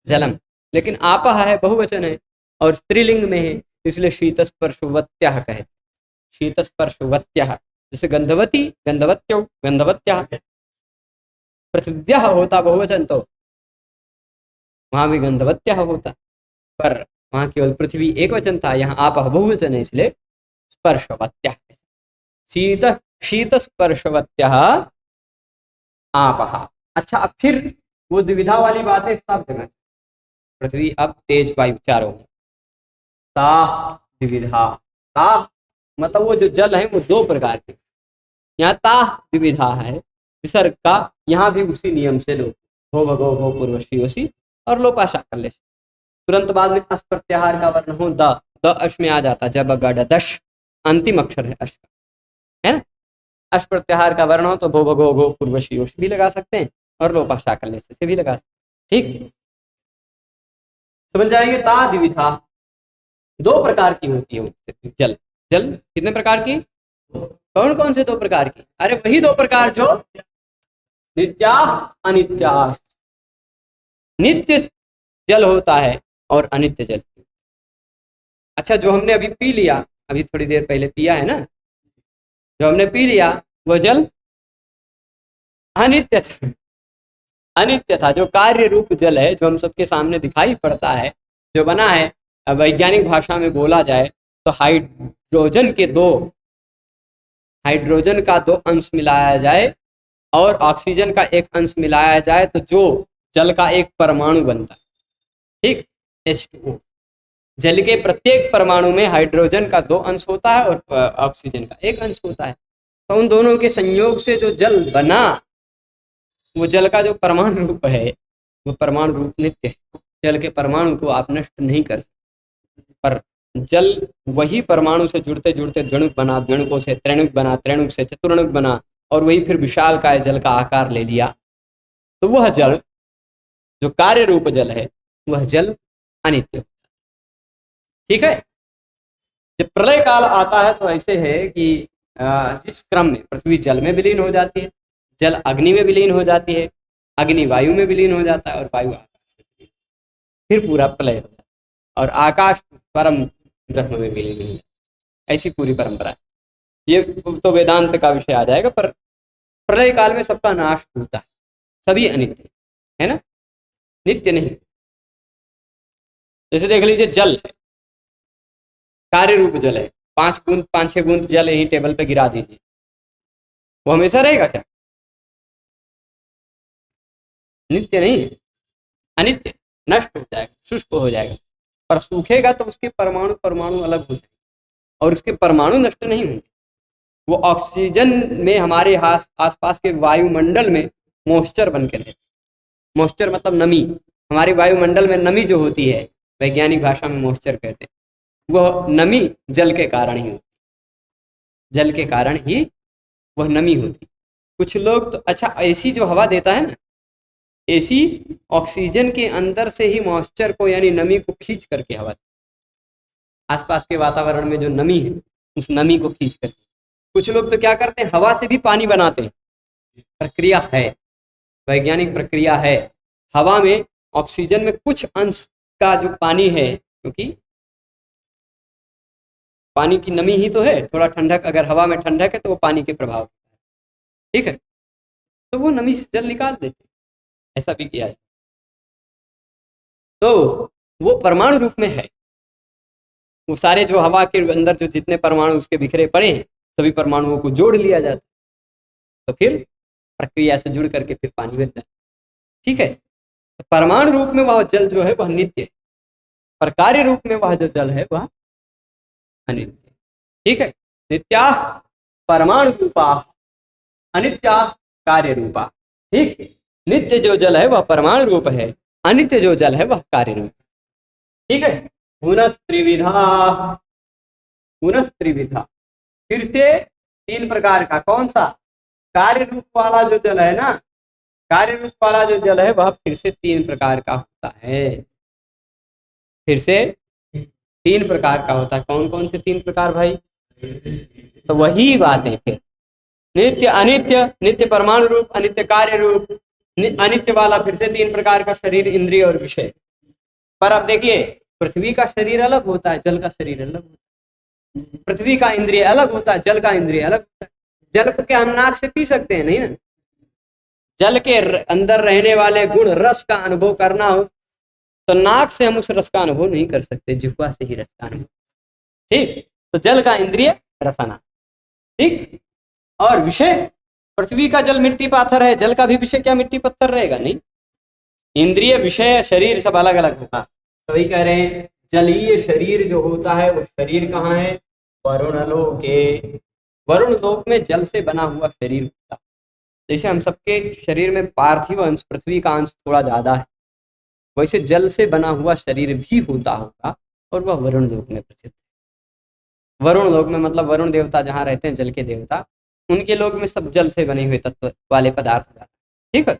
जलम, लेकिन आपह है, बहुवचन है और स्त्रीलिंग में है, इसलिए शीतस्पर्शवत्याः कहे, शीतस्पर्शवत्याः। जैसे गंधवती, गंधवत्यो, गंधवत्याः। पृथिव्याः होता बहुवचन तो वहां भी गंधवत्याः होता, पर वहां केवल पृथ्वी एक वचन था, यहाँ आपह बहुवचन है इसलिए स्पर्शवत्याः। शीत शीतस्पर्शवत्याः आपह। अच्छा, अब फिर वो द्विविधा वाली बातें सब जगह, पृथ्वी अब तेज वायु चारों में, ताह द्विविधा, ताह मतलब वो जो जल है वो दो प्रकार के, यहाँ ताह द्विविधा है, विसर्ग का यहाँ भी उसी नियम से लो, भो भगो भो पूर्वशी और लोपाशा कर ले, तुरंत बाद में अस प्रत्याहार का वर्ण हो, द अश में आ जाता, जब गड दश अंतिम अक्षर है अश का, है ना। अश प्रत्याहार का वर्ण हो तो भो भगो भो पूर्वशी भी लगा सकते हैं और लोपाशा कर ले से भी लगा सकते हैं। ठीक, समझ जाएंगे। ता द्विविधा दो प्रकार की होती है जल। जल कितने प्रकार की? कौन कौन से दो प्रकार की? अरे वही दो प्रकार जो नित्या अनित्या। नित्य जल होता है और अनित्य जल। अच्छा, जो हमने अभी पी लिया, अभी थोड़ी देर पहले पिया है ना, जो हमने पी लिया वह जल अनित्य था, अनित्य था। जो कार्य रूप जल है, जो हम सबके सामने दिखाई पड़ता है, जो बना है, वैज्ञानिक भाषा में बोला जाए तो हाइड्रोजन का दो अंश मिलाया जाए और ऑक्सीजन का एक अंश मिलाया जाए तो जो जल का एक परमाणु बनता है, ठीक, H2O। जल के प्रत्येक परमाणु में हाइड्रोजन का दो अंश होता है और ऑक्सीजन का एक अंश होता है। तो उन दोनों के संयोग से जो जल बना, वो जल का जो परमाणु रूप है वो परमाणु रूप नित्य है। जल के परमाणु को आप नष्ट नहीं कर सकते, पर जल वही परमाणु से जुड़ते जुड़ते द्विणुक बना, द्विणुकों से त्रिणुक बना, त्रिणुक से चतुर्णुक बना, और वही फिर विशालकाय जल का आकार ले लिया। तो वह जल जो कार्य रूप जल है, वह जल अनित्य। ठीक है। जब प्रलय काल आता है तो ऐसे है कि जिस क्रम में पृथ्वी जल में विलीन हो जाती है, जल अग्नि में विलीन हो जाती है, अग्नि वायु में विलीन हो जाता है, और वायु आकाश में विलीन, फिर पूरा प्रलय हो जाता है, और आकाश परम ब्रह्म में विलीन हो जाता है। ऐसी पूरी परंपरा है। ये तो वेदांत का विषय आ जाएगा, पर प्रलय काल में सबका नाश होता है, सभी अनित्य है ना, नित्य नहीं। जैसे देख लीजिए, जल है, कार्य रूप जल है, 5 बूंद जल यही टेबल पे गिरा दीजिए, वो हमेशा रहेगा क्या? नित्य नहीं है, अनित्य, नष्ट हो जाएगा, शुष्क हो जाएगा। पर सूखेगा तो उसके परमाणु परमाणु अलग हो जाएंगे, और उसके परमाणु नष्ट नहीं होंगे। वो ऑक्सीजन में हमारे आसपास के वायुमंडल में मॉइस्चर बन के रहते। मॉइस्चर मतलब नमी। हमारे वायुमंडल में नमी जो होती है, वैज्ञानिक भाषा में मॉइस्चर कहते हैं, वह नमी जल के कारण ही होती, जल के कारण ही वह नमी होती। कुछ लोग तो अच्छा, ऐसी जो हवा देता है ना, एसी ऑक्सीजन के अंदर से ही मॉइस्चर को यानी नमी को खींच करके हवा, आसपास के वातावरण में जो नमी है उस नमी को खींच करके। कुछ लोग तो क्या करते हैं, हवा से भी पानी बनाते हैं। प्रक्रिया है, वैज्ञानिक प्रक्रिया है। हवा में ऑक्सीजन में कुछ अंश का जो पानी है, क्योंकि पानी की नमी ही तो है, थोड़ा ठंडक, अगर हवा में ठंडक है तो वो पानी के प्रभाव, ठीक है, तो वो नमी से जल निकाल देते, ऐसा भी किया है। तो वो परमाणु रूप में है। वो सारे जो हवा के अंदर जो जितने परमाणु उसके बिखरे पड़े हैं, सभी परमाणुओं को जोड़ लिया जाता है, तो फिर प्रक्रिया से जुड़ करके फिर पानी बनता है। ठीक है। तो परमाणु रूप में वह जल जो है वह नित्य है, पर कार्य रूप में वह जो जल है वह अनित्य। ठीक है। नित्या परमाणु रूपा, अनित्या कार्य रूपा। ठीक। नित्य जो जल है वह परमाणु रूप है, अनित्य जो जल है वह कार्य रूप। ठीक है। पुनस्त्रिविधा, पुनस्त्रिविधा, फिर से 3 प्रकार का। कौन सा? कार्य रूप वाला जो जल है ना, कार्य रूप वाला जो जल है वह फिर से 3 प्रकार का होता है। फिर से 3 प्रकार का होता है। कौन कौन से 3 प्रकार भाई? तो वही बात है फिर, नित्य अनित्य, नित्य परमाणु रूप, अनित्य कार्य रूप। अनित्य वाला फिर से 3 प्रकार का, शरीर, इंद्रिय और विषय। पर अब देखिए, पृथ्वी का शरीर अलग होता है, जल का शरीर अलग होता है। पृथ्वी का इंद्रिय अलग होता है, जल का इंद्रिय अलग होता है। जल को क्या हम नाक से पी सकते हैं? नहीं ना। जल के अंदर रहने वाले गुण रस का अनुभव करना हो तो नाक से हम उस रस का अनुभव नहीं कर सकते, जिह्वा से ही रस का अनुभव। ठीक। तो जल का इंद्रिय रसना। ठीक। और विषय, पृथ्वी का जल मिट्टी पाथर है, जल का भी विषय क्या मिट्टी पत्थर रहेगा? नहीं। इंद्रिय, विषय, शरीर सब अलग अलग होगा। तो वही कह रहे हैं, जलीय शरीर जो होता है वो शरीर कहाँ है? वरुण लोके। वरुण लोक में जल से बना हुआ शरीर होता है। जैसे हम सबके शरीर में पार्थिव अंश, पृथ्वी का अंश थोड़ा ज्यादा है, वैसे जल से बना हुआ शरीर भी होता होगा, और वह वरुण लोक में प्रसिद्ध है। वरुण लोक में मतलब वरुण देवता जहाँ रहते हैं, जल के देवता, उनके लोक में सब जल से बने हुए तत्व वाले पदार्थ जाते हैं। ठीक है।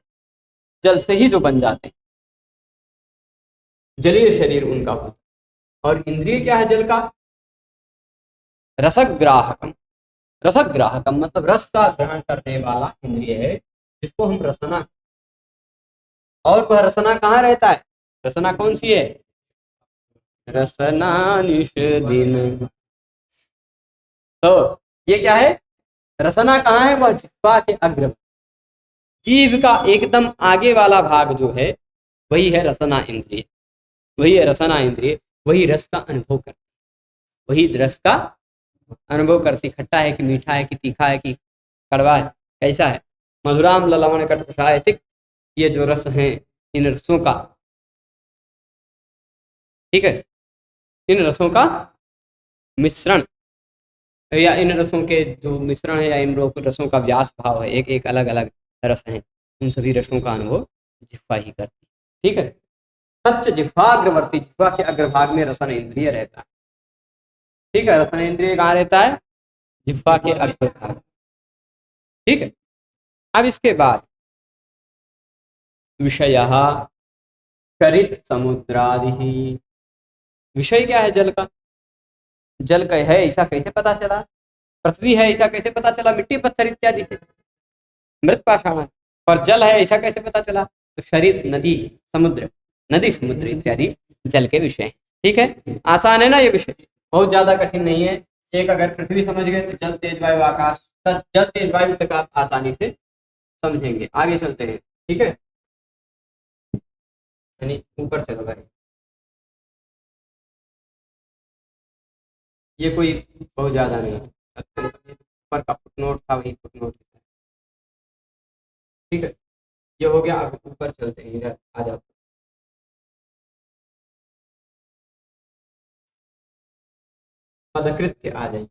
जल से ही जो बन जाते हैं, जलीय शरीर उनका होता है। और इंद्रिय क्या है जल का? रसग्राहकम। रसग्राहकम मतलब रस का ग्रहण करने वाला इंद्रिय है, जिसको हम रसना। और वह रसना कहाँ रहता है? रसना कौन सी है? रसना निषदिन। तो ये क्या है? रसना कहाँ है? वह जिह्वा के अग्र, जीभ का एकदम आगे वाला भाग जो है, वही है रसना इंद्रिय। वही है रसना इंद्रिय, वही रस का अनुभव करती, वही रस का अनुभव करती। खट्टा है कि मीठा है कि तीखा है कि कड़वा है, कैसा है? मधुराम ललवण कटकटाय। ठीक। ये जो रस हैं, इन रसों का, ठीक है, इन रसों का मिश्रण, या इन रसों के जो मिश्रण है, या इन रसों का व्यास भाव है, एक एक अलग अलग रस हैं, उन सभी रसों का अनुभव जिह्वा ही करती है। ठीक है। सच जिह्वाग्रवर्ती, जिह्वा के अग्रभाग में रसन इंद्रिय रहता है। ठीक है, रसन इंद्रिय कहाँ रहता है? जिह्वा के अग्रभाग। ठीक है। अब इसके बाद विषयः चरित समुद्रादि। विषय क्या है जल का? जल का है ऐसा कैसे पता चला? पृथ्वी है ऐसा कैसे पता चला? मिट्टी पत्थर इत्यादि से, मृत पाषाण। और जल है ऐसा कैसे पता चला? तो शरीर, नदी, समुद्र, नदी समुद्र इत्यादि जल के विषय हैं। ठीक है, आसान है ना ये विषय, बहुत ज्यादा कठिन नहीं है। एक अगर पृथ्वी समझ गए तो जल तेज वायु आकाश, जल तेज वायु तक आप आसानी से समझेंगे। आगे चलते हैं। ठीक है, यानी ऊपर चलो भाई। ये कोई बहुत ज्यादा नहीं है, ऊपर का फुटनोट था वही फुटनोट। ठीक है, ये हो गया। अब ऊपर चलते हैं, इधर आ जाओ। पदकृत्य आ जाइए।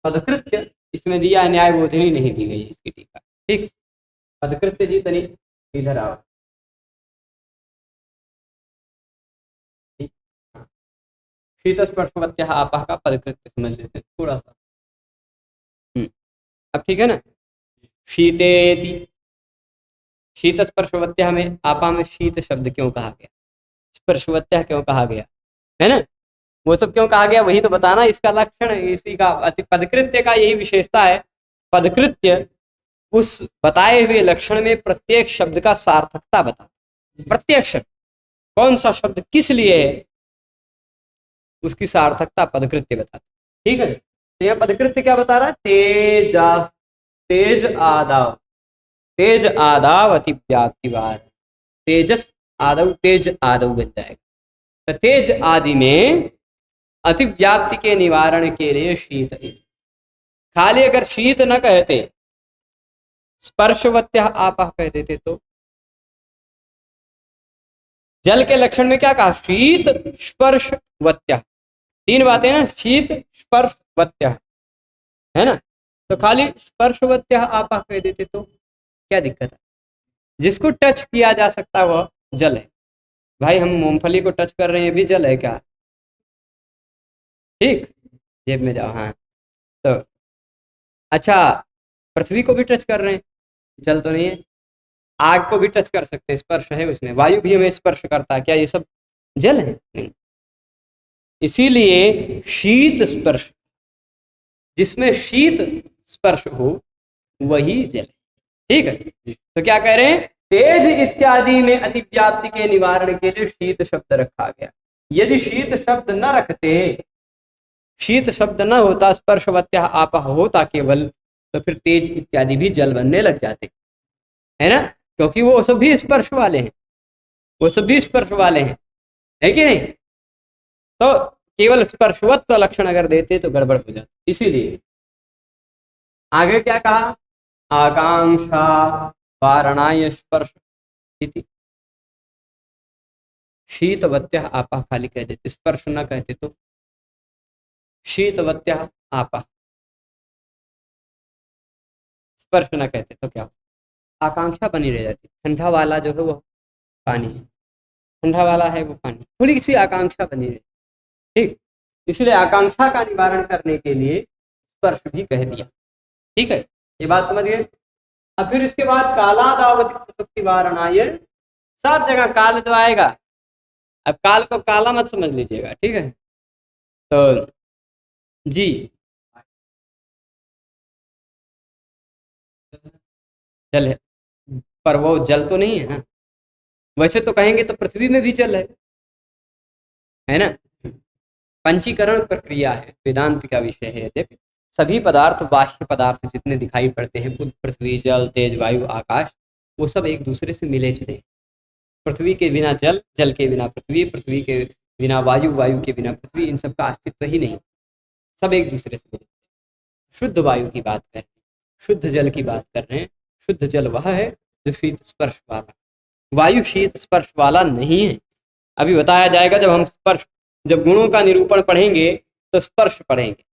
पदकृत्य इसमें दिया न्याय बोधिनी नहीं दी गई इसकी टीका। ठीक, पदकृत्य जी तनी इधर आओ। ठीक, शीत स्पर्शवत्या आपा का पदकृत्य समझ लेते हैं थोड़ा सा। अब ठीक है ना। शीतेति, शीत स्पर्शवत्या में आपा में शीत शब्द क्यों कहा गया? स्पर्शवत्या क्यों कहा गया? है ना, वो सब क्यों कहा गया वही तो बताना। इसका लक्षण इसी का पदकृत्य का यही विशेषता है। पदकृत्य उस बताए हुए लक्षण में प्रत्येक शब्द का सार्थकता बता, प्रत्येक शब्द कौन सा शब्द किस लिए है उसकी सार्थकता पदकृत्य बताता। ठीक है, तो यह पदकृत्य क्या बता रहा है? तेजा, तेज आदाव, तेज आदाव अति व्याप्ति वार, तेजस आदव, तेज आदव बन जाएगा। तो तेज आदि में अति व्याप्ति के निवारण के लिए शीत। खाली अगर शीत न कहते, स्पर्शवत्या आपा कह देते तो जल के लक्षण में क्या कहा? शीत स्पर्शवत्या, तीन बातें ना, शीत स्पर्शवत्या, है ना। तो खाली स्पर्शवत्या आपा कह देते तो क्या दिक्कत है? जिसको टच किया जा सकता वह जल है। भाई हम मूंगफली को टच कर रहे हैं, भी जल है क्या? ठीक, जेब में जाओ। हाँ, तो अच्छा, पृथ्वी को भी टच कर रहे हैं, जल तो नहीं है। आग को भी टच कर सकते हैं, स्पर्श है उसमें। वायु भी हमें स्पर्श करता है, क्या ये सब जल है? नहीं। इसीलिए शीत स्पर्श, जिसमें शीत स्पर्श हो वही जल है। ठीक है, तो क्या कह रहे हैं? तेज इत्यादि में अति व्याप्ति के निवारण के लिए शीत शब्द रखा गया। यदि शीत शब्द न रखते, शीत शब्द न होता, स्पर्शवत्या आपा होता केवल, तो फिर तेज इत्यादि भी जल बनने लग जाते, है ना, क्योंकि वो सब भी स्पर्श वाले हैं, वो सब भी स्पर्श वाले हैं, है कि नहीं। तो केवल स्पर्शवत्व लक्षण अगर देते तो गड़बड़ हो जाती। इसीलिए आगे क्या कहा? आकांक्षा वारणाय स्पर्श इति। शीतवत्या आपा खाली कह देते, स्पर्श न कहते तो शीतवत्या आपा, स्पर्श न कहते तो क्या? आकांक्षा बनी रह जाती। ठंडा वाला जो है वो पानी है, ठंडा वाला है वो पानी, थोड़ी सी आकांक्षा बनी रहे। ठीक, इसलिए आकांक्षा का निवारण करने के लिए स्पर्श भी कह दिया। ठीक है, ये बात समझ गए। अब फिर इसके बाद कालादावती प्रसक्ति वारणाय, सब जगह काल तो आएगा। अब काल को काला मत समझ लीजिएगा, ठीक है। तो जी, जल है, पर वो जल तो नहीं है ना। वैसे तो कहेंगे तो पृथ्वी में भी जल है ना। पंचीकरण प्रक्रिया है, वेदांत का विषय है। देख, सभी पदार्थ, बाह्य पदार्थ जितने दिखाई पड़ते हैं, बुध, पृथ्वी, जल, तेज, वायु, आकाश, वो सब एक दूसरे से मिले जुले। पृथ्वी के बिना जल, जल के बिना पृथ्वी, पृथ्वी के बिना वायु, वायु के बिना पृथ्वी, इन सब का अस्तित्व ही नहीं। सब एक दूसरे से मिले। शुद्ध वायु की बात कर रहे हैं, शुद्ध जल की बात कर रहे हैं। शुद्ध जल वह है जो शीत स्पर्श वाला, वायु शीत स्पर्श वाला नहीं है। अभी बताया जाएगा जब हम स्पर्श, जब गुणों का निरूपण पढ़ेंगे तो स्पर्श पढ़ेंगे।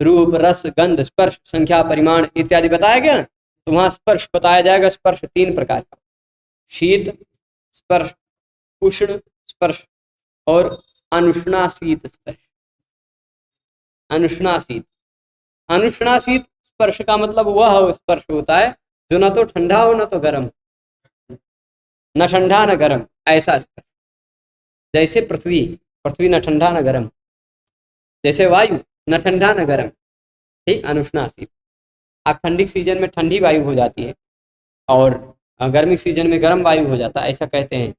रूप, रस, गंध, स्पर्श, संख्या, परिमाण इत्यादि बताया गया ना, तो वहां स्पर्श बताया जाएगा। स्पर्श तीन प्रकार का, शीत स्पर्श, उष्ण स्पर्श और अनुष्णाशीत स्पर्श। अनुष्णाशीत, अनुष्णाशीत स्पर्श का मतलब वह स्पर्श होता है जो न तो ठंडा हो न तो गर्म, न ठंडा न गर्म, ऐसा स्पर्श। जैसे पृथ्वी, पृथ्वी न ठंडा न गर्म, जैसे वायु न ठंडा न गर्म, ठीक, अनुष्णाशीत। अब ठंडी सीजन में ठंडी वायु हो जाती है और गर्मी सीजन में गर्म वायु हो जाता है, ऐसा कहते हैं।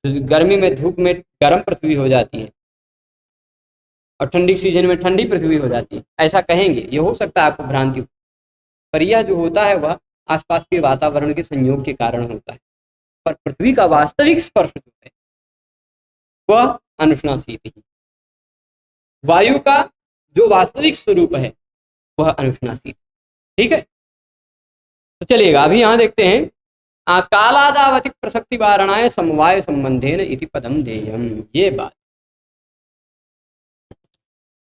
गर्मी में धूप में गर्म पृथ्वी हो जाती है और ठंडी सीजन में ठंडी पृथ्वी हो जाती है, ऐसा कहेंगे। ये हो सकता है आपको भ्रांति हो, पर यह जो होता है वह आसपास के वातावरण के संयोग के कारण होता है। पर पृथ्वी का वास्तविक स्पर्श जो है वह अनुष्णाशीत ही, वायु का जो वास्तविक स्वरूप है वह अनुष्णाशीत, ठीक है। तो चलिएगा अभी यहाँ देखते हैं, कालादावति प्रसक्ति वारणाय समवाय संबंधेन इति पदम देयम। ये बात,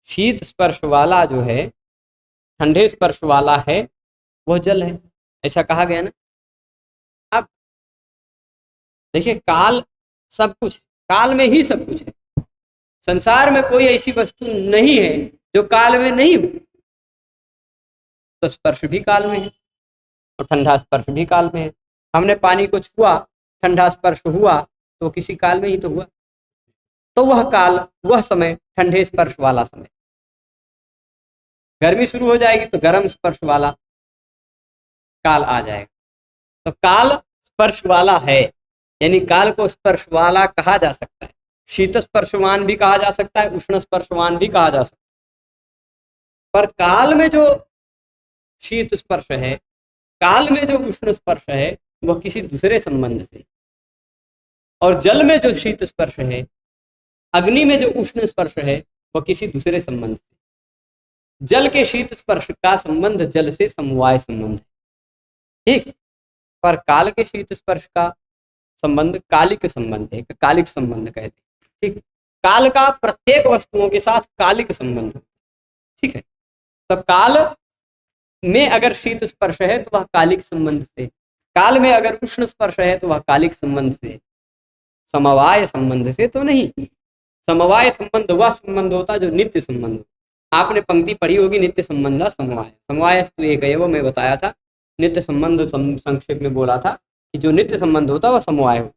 शीत स्पर्श वाला जो है, ठंडे स्पर्श वाला है, वह जल है, ऐसा कहा गया ना। अब देखिए, काल सब कुछ, काल में ही सब कुछ है। संसार में कोई ऐसी वस्तु नहीं है जो काल में नहीं हो। तो स्पर्श भी काल में है और ठंडा स्पर्श भी काल में है। हमने पानी को छुआ, ठंडा स्पर्श हुआ, तो किसी काल में ही तो हुआ। तो वह काल, वह समय ठंडे स्पर्श वाला समय। गर्मी शुरू हो जाएगी तो गर्म स्पर्श वाला काल आ जाएगा। तो काल स्पर्श वाला है, यानी काल को स्पर्श वाला कहा जा सकता है। शीत स्पर्शवान भी कहा जा सकता है, उष्ण स्पर्शवान भी कहा जा सकता है। पर काल में जो शीत स्पर्श है, काल में जो उष्ण स्पर्श है, वह किसी दूसरे संबंध से। और जल में जो शीत स्पर्श है, अग्नि में जो उष्ण स्पर्श है, वह किसी दूसरे संबंध से। जल के शीत स्पर्श का संबंध जल से समवाय संबंध है, ठीक। पर काल के शीत स्पर्श का संबंध कालिक संबंध है, कालिक संबंध कहते हैं, ठीक। काल का प्रत्येक वस्तुओं के साथ कालिक संबंध, ठीक है। तो काल में अगर शीत स्पर्श है तो वह कालिक संबंध से, काल में अगर उष्ण स्पर्श है तो वह कालिक संबंध से, समवाय संबंध से तो नहीं। समवाय संबंध वह संबंध होता जो नित्य संबंध। आपने पंक्ति पढ़ी होगी, नित्य संबंध समवाय, समवायस्तु एकैव में बताया था। नित्य संबंध संक्षेप में बोला था कि जो नित्य संबंध होता वह समवाय होता।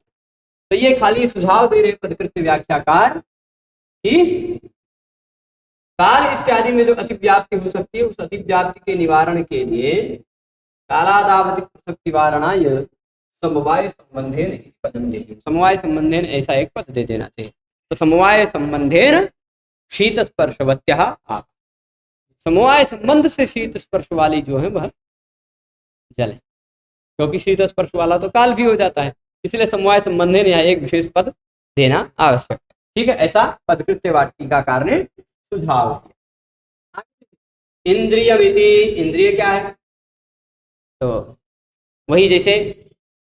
तो ये खाली सुझाव दे रहे पदकृत्य व्याख्याकार कि काल इत्यादि में जो अतिव्याप्ति हो सकती है, उस अतिव्याप्ति के निवारण के लिए कालादावति प्रसक्ति वारणाय समवाय संबंधेन पदम देहि। समवाय संबंधेन ऐसा एक पद दे देना चाहिए। तो समवाय संबंधेन शीत स्पर्शवत्यः आप, समवाय संबंध से शीत स्पर्श वाली जो है वह जल है, क्योंकि शीत स्पर्श वाला तो काल भी हो जाता है, इसलिए समवाय संबंधेन यहाँ एक विशेष पद देना आवश्यक है, ठीक है। ऐसा पदकृत्य वाटिकाकार ने सुझाव दिया। इंद्रियमिति, इंद्रिय क्या है? तो वही जैसे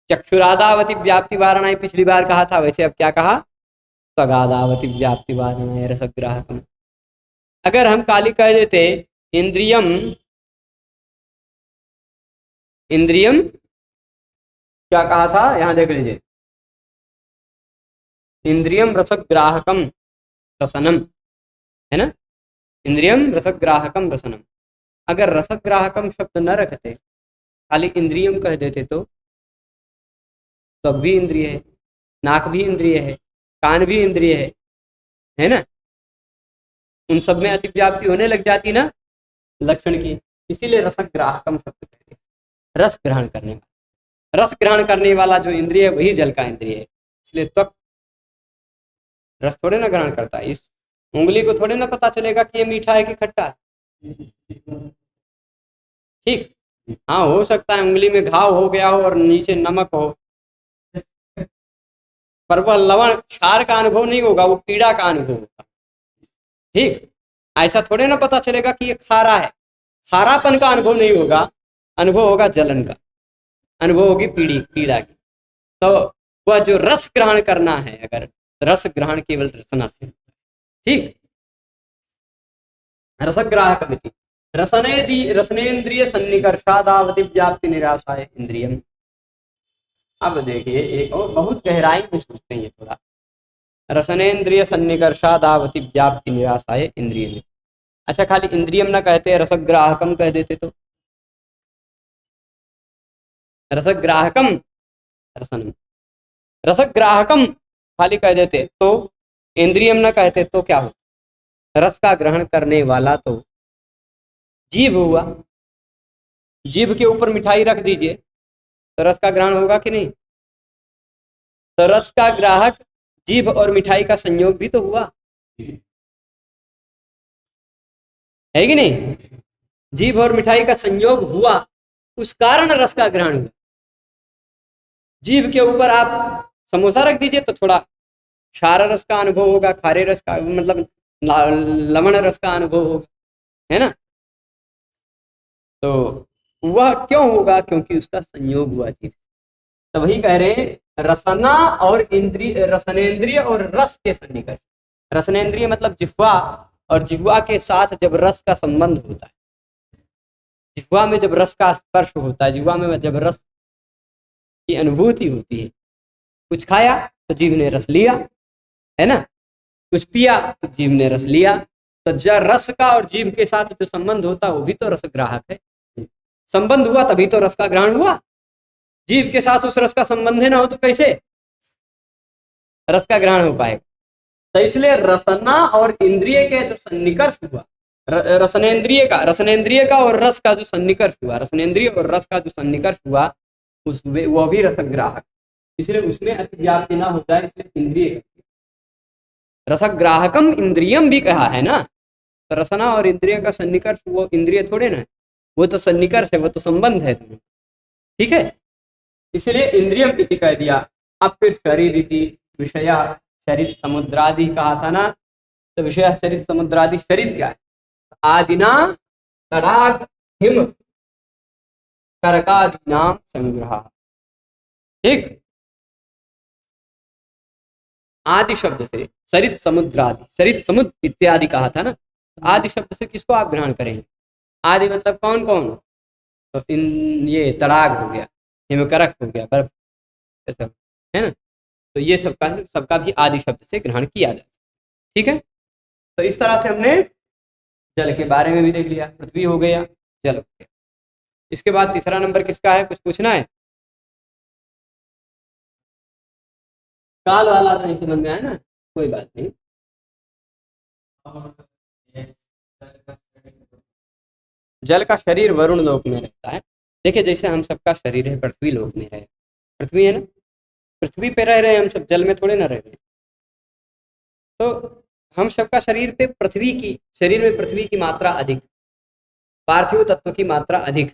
चक्षुरादावति व्याप्ति वारणाय पिछली बार कहा था, वैसे अब क्या कहा? त्वगादावति व्याप्ति वारणाय रसग्राहकम। अगर हम काली कह देते इंद्रियम, इंद्रियम क्या कहा था यहां देख लीजिए, इंद्रियम रसग्राहकम रसनम, है ना, इंद्रियम रसग्राहकम रसनम। अगर रसग्राहकम शब्द न रखते, खाली इंद्रियम कह देते तो त्वक भी इंद्रिय है, नाक भी इंद्रिय है, कान भी इंद्रिय है ना, उन सब में अतिव्याप्ति होने लग जाती ना लक्षण की, इसीलिए रसग्राहकम शब्द कहते हैं, रस ग्रहण करने वाला। रस ग्रहण करने वाला जो इंद्रिय है वही जल का इंद्रिय है, इसलिए त्वक रस थोड़े ना ग्रहण करता है। इस उंगली को थोड़े ना पता चलेगा कि ये मीठा है कि खट्टा है, ठीक। हाँ, हो सकता है उंगली में घाव हो गया हो और नीचे नमक हो, पर वह लवण क्षार का अनुभव नहीं होगा, वो पीड़ा का अनुभव होगा, ठीक। ऐसा थोड़े ना पता चलेगा कि ये खारा है, खारापन का अनुभव नहीं होगा, अनुभव होगा जलन का, अनुभव होगी पीड़ा की। तो वह जो रस ग्रहण करना है, अगर रस ग्रहण केवल रसना से, ठीक। रसग्राहक रसनेन्द्रिय सन्निकर्षादावति व्याप्ति निराशाय इंद्रियम। अब देखिए एक और बहुत गहराई में सोचते हैं थोड़ा, रसनेन्द्रिय सन्निकर्षादावति व्याप्ति निराशाय इंद्रिय। अच्छा, खाली इंद्रियम ना कहते, रसग्राहकम कह देते तो रसग्राहकम रसनम, रसग्राहकम खाली कह देते तो इंद्रियम ना कहते तो क्या हो? रस का ग्रहण करने वाला तो जीभ हुआ। जीभ के ऊपर मिठाई रख दीजिए तो रस का ग्रहण होगा कि नहीं? तो रस का ग्राहक जीभ और मिठाई का संयोग भी तो हुआ, है कि नहीं? जीभ और मिठाई का संयोग हुआ, उस कारण रस का ग्रहण हुआ। जीभ के ऊपर आप समोसा रख दीजिए तो थोड़ा क्षार रस का अनुभव होगा, खारे रस का मतलब लवण रस का अनुभव होगा, है ना? तो वह क्यों होगा? क्योंकि उसका संयोग हुआ जीभ। तो वही कह रहे हैं, रसना और इंद्रिय, रसनेन्द्रिय और रस के सन्निकर्ष। रसनेन्द्रिय मतलब जिह्वा, और जिह्वा के साथ जब रस का संबंध होता है, जिह्वा में जब रस का स्पर्श होता है, जिह्वा में जब रस की अनुभूति होती है, कुछ खाया तो जीभ ने रस लिया, है ना? कुछ पिया तो जीभ ने रस लिया। तो जब रस का और जीभ के साथ जो संबंध होता है वो भी तो रस ग्राहक है। संबंध हुआ तभी तो रस का ग्रहण हुआ। जीभ के साथ उस रस का संबंध ना हो तो कैसे रस का ग्रहण हो पाएगा? तो इसलिए रसना और इंद्रिय के जो सन्निकर्ष हुआ, रसनेन्द्रिय का और रस का जो सन्निकर्ष हुआ, रसनेन्द्रिय और रस का जो सन्निकर्ष हुआ, उसमें वह भी रसग्राहक, इसलिए उसमें अतिव्याप्ति ना हो जाए, इसलिए इंद्रिय। रसग्राहकम इंद्रियम भी कहा है ना, तो रसना और इंद्रिय का सन्निकर्ष वो इंद्रिय थोड़े ना, वो तो सन्निकर्ष है, वो तो संबंध है, ठीक है? इसलिए इंद्रियम इति कह दिया। अब फिर शरीर इति विषया शरीर समुद्रादि कहा था ना, तो विषय शरीर समुद्रादि, शरीर क्या है? आदिना तड़ाग हिम करकादि नाम संग्रह। ठीक, आदि शब्द से सरित समुद्रादि, सरित समुद्र इत्यादि कहा था ना, आदि शब्द से किसको आप ग्रहण करेंगे? आदि मतलब कौन कौन? तो इन ये तड़ाग हो गया, हिमकरक हो गया, बर्फ, सब है ना, तो ये सबका भी आदि शब्द से ग्रहण किया जाए। ठीक है, तो इस तरह से हमने जल के बारे में भी देख लिया, पृथ्वी हो गया, जल हो गया। इसके बाद तीसरा नंबर किसका है? कुछ पूछना है? काल वाला तो नहीं समझ में आया ना, कोई बात नहीं। जल का शरीर वरुण लोक में रहता है। देखिए, जैसे हम सबका शरीर है पृथ्वी लोक में रहे, पृथ्वी है ना, पृथ्वी पे रह रहे हैं हम सब, जल में थोड़े ना रह रहे हैं। तो हम सबका शरीर पे पृथ्वी की, शरीर में पृथ्वी की मात्रा अधिक, पार्थिव तत्व की मात्रा अधिक,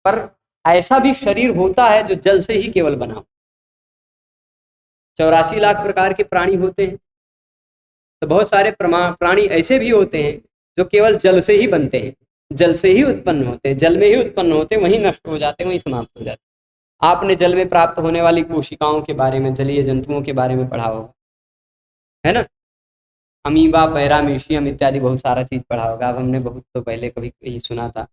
पर ऐसा भी शरीर होता है जो जल से ही केवल बना हो। 84 लाख प्रकार के प्राणी होते हैं, तो बहुत सारे प्राणी ऐसे भी होते हैं जो केवल जल से ही बनते हैं, जल से ही उत्पन्न होते हैं, जल में ही उत्पन्न होते हैं, वहीं नष्ट हो जाते हैं, वहीं समाप्त हो जाते हैं। आपने जल में प्राप्त होने वाली कोशिकाओं के बारे में, जलीय जंतुओं के बारे में पढ़ा होगा, है ना? अमीबा, पैरामीशियम इत्यादि बहुत सारा चीज पढ़ा होगा। अब हमने बहुत तो पहले कभी कहीं सुना था,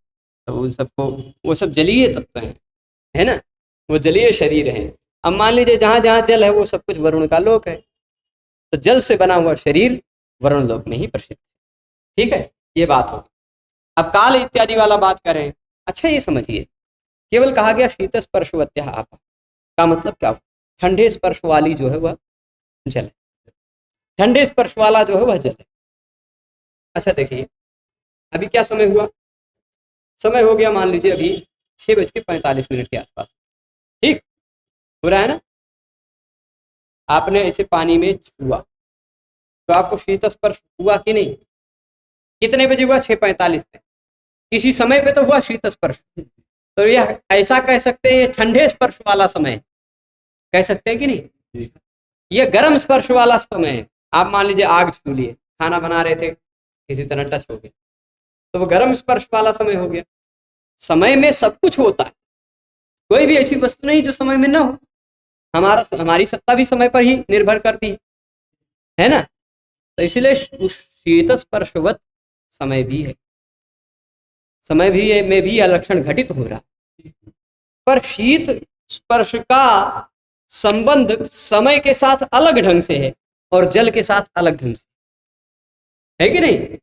तो उन सबको, वो सब जलीय तत्व हैं, है ना, वो जलीय शरीर है। अब मान लीजिए जहाँ जहाँ जल है वो सब कुछ वरुण का लोक है, तो जल से बना हुआ शरीर वरुण लोक में ही प्रसिद्ध है। ठीक है, ये बात होगी। अब काल इत्यादि वाला बात करें। अच्छा, ये समझिए, केवल कहा गया शीत स्पर्शवत्या आपा, का मतलब क्या? ठंडे स्पर्श वाली जो है वह जल है, ठंडे स्पर्श वाला जो है वह जल है। अच्छा देखिए, अभी क्या समय हुआ? समय हो गया मान लीजिए अभी 6:45 के आसपास, ठीक हो रहा है ना? आपने ऐसे पानी में छुआ तो आपको शीत स्पर्श हुआ कि नहीं? कितने बजे हुआ? 6:45 पे। किसी समय पे तो हुआ शीत स्पर्श, तो यह ऐसा कह सकते हैं, ये ठंडे स्पर्श वाला समय कह सकते हैं कि नहीं? ये गर्म स्पर्श वाला समय है। आप मान लीजिए आग छू लिए, खाना बना रहे थे, किसी तरह टच हो गया, तो वो गर्म स्पर्श वाला समय हो गया। समय में सब कुछ होता है, कोई भी ऐसी वस्तु नहीं जो समय में ना हो। हमारी सत्ता भी समय पर ही निर्भर करती है ना, तो इसलिए शीत स्पर्शवत समय भी है, समय भी में भी यह लक्षण घटित हो रहा है। पर शीत स्पर्श का संबंध समय के साथ अलग ढंग से है और जल के साथ अलग ढंग से है कि नहीं।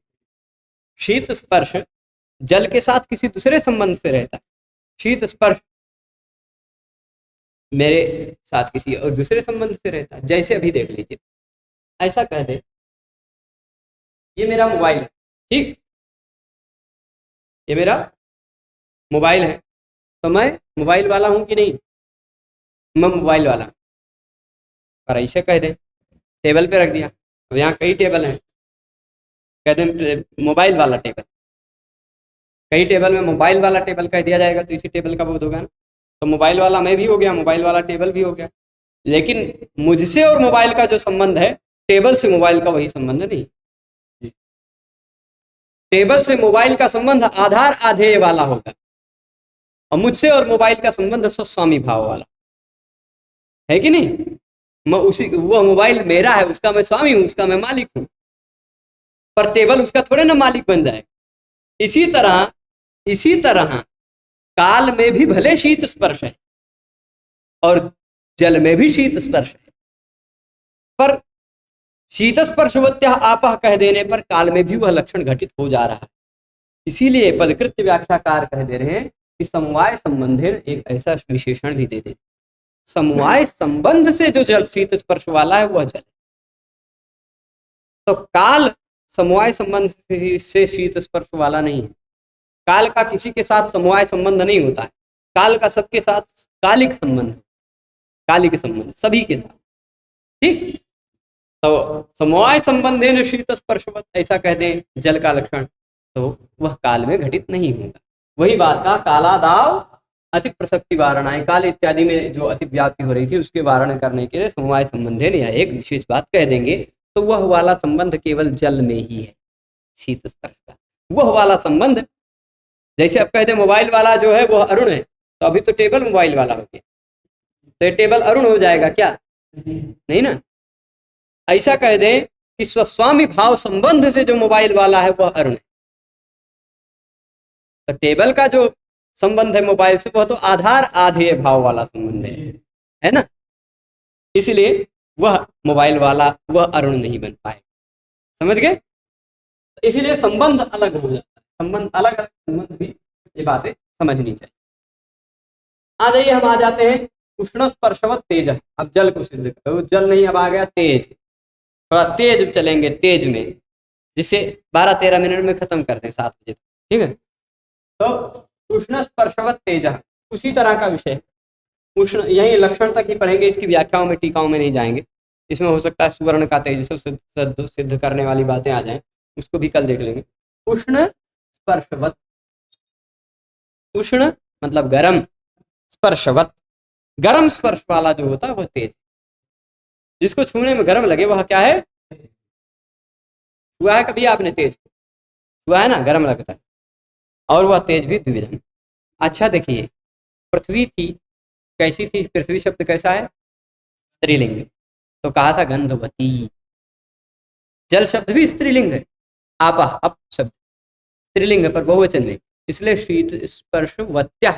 शीत स्पर्श जल के साथ किसी दूसरे संबंध से रहता है, शीत स्पर्श मेरे साथ किसी और दूसरे संबंध से रहता है। जैसे अभी देख लीजिए, ऐसा कह दे ये मेरा मोबाइल है, ठीक, ये मेरा मोबाइल है, तो मैं मोबाइल वाला हूं कि नहीं, मैं मोबाइल वाला। और ऐसे कह दे टेबल पे रख दिया, अब यहाँ कई टेबल हैं, कह दे मोबाइल वाला टेबल, कई टेबल में मोबाइल वाला टेबल कह दिया जाएगा तो इसी टेबल का बोध होगा ना। तो मोबाइल वाला मैं भी हो गया, मोबाइल वाला टेबल भी हो गया। लेकिन मुझसे और मोबाइल का जो संबंध है, टेबल से मोबाइल का वही संबंध नहीं। टेबल से मोबाइल का संबंध आधार आधेय वाला होगा और मुझसे और मोबाइल का संबंध स्वस्वामी भाव वाला है कि नहीं। मैं उसी, वो मोबाइल मेरा है, उसका मैं स्वामी हूं, उसका मैं मालिक हूं, पर टेबल उसका थोड़े ना मालिक बन जाए। इसी तरह काल में भी भले शीत स्पर्श है और जल में भी शीत स्पर्श है, पर शीत स्पर्शवत्या आपह कह देने पर काल में भी वह लक्षण घटित हो जा रहा है। इसीलिए पदकृत्य व्याख्याकार कह दे रहे हैं कि समवाय संबंधिर एक ऐसा विशेषण भी दे दे, समवाय संबंध से जो जल शीत स्पर्श वाला है वह जल। तो काल समवाय संबंध से शीत स्पर्श वाला नहीं है, काल का किसी के साथ समवाय संबंध नहीं होता है, काल का सबके साथ कालिक संबंध, कालिक संबंध सभी के साथ, ठीक। तो समवाय संबंधेन शीत स्पर्शवत ऐसा कह दें जल का लक्षण, तो वह काल में घटित नहीं होगा। वही बात का कालादाव अति प्रसक्ति वारणाएं, काल इत्यादि में जो अति व्याप्ति हो रही थी उसके वारण करने के लिए समवाय संबंधेन या एक विशेष बात कह देंगे, तो वह वाला संबंध केवल जल में ही है, शीत स्पर्श का वह वाला संबंध। जैसे अब कहते मोबाइल वाला जो है वह अरुण है, तो अभी तो टेबल मोबाइल वाला हो गया, तो ये टेबल अरुण हो जाएगा क्या, नहीं ना। ऐसा कह दें कि स्वस्वामी भाव संबंध से जो मोबाइल वाला है वह अरुण है, तो टेबल का जो संबंध है मोबाइल से वह तो आधार आधेय भाव वाला संबंध है ना। इसलिए वह मोबाइल वाला वह अरुण नहीं बन पाए, समझ गए। इसीलिए संबंध अलग हो जाता है, संबंध अलग अलग संबंध भी, ये बातें समझनी चाहिए। आ जाइए, हम आ जाते हैं उष्ण स्पर्शवत तेज। अब जल को सिद्ध करो, जल नहीं, अब आ गया तेज, थोड़ा तेज चलेंगे, तेज में, जिसे 12-13 मिनट में खत्म करते हैं 7 बजे तक, ठीक है। तो उष्ण स्पर्शवत तेज उसी तरह का विषय, उष्ण यही लक्षण तक ही पढ़ेंगे, इसकी व्याख्याओं में टीकाओं में नहीं जाएंगे। इसमें हो सकता है सुवर्ण का तेज से सिद्ध करने वाली बातें आ जाएं, उसको भी कल देख लेंगे। उष्ण स्पर्शवत, उष्ण मतलब गरम, स्पर्शवत गरम स्पर्श वाला जो होता है वह तेज, जिसको छूने में गरम लगे वह क्या है, हुआ है कभी आपने तेज हुआ है ना, गरम लगता है, और वह तेज भी द्विविधम। अच्छा देखिए, पृथ्वी थी, कैसी थी, पृथ्वी शब्द कैसा है, स्त्रीलिंग, तो कहा था गंधवती। जल शब्द भी स्त्रीलिंग है, आपा अप शब्द स्त्रीलिंग है पर बहुवचन में, इसलिए शीत स्पर्शवत्या,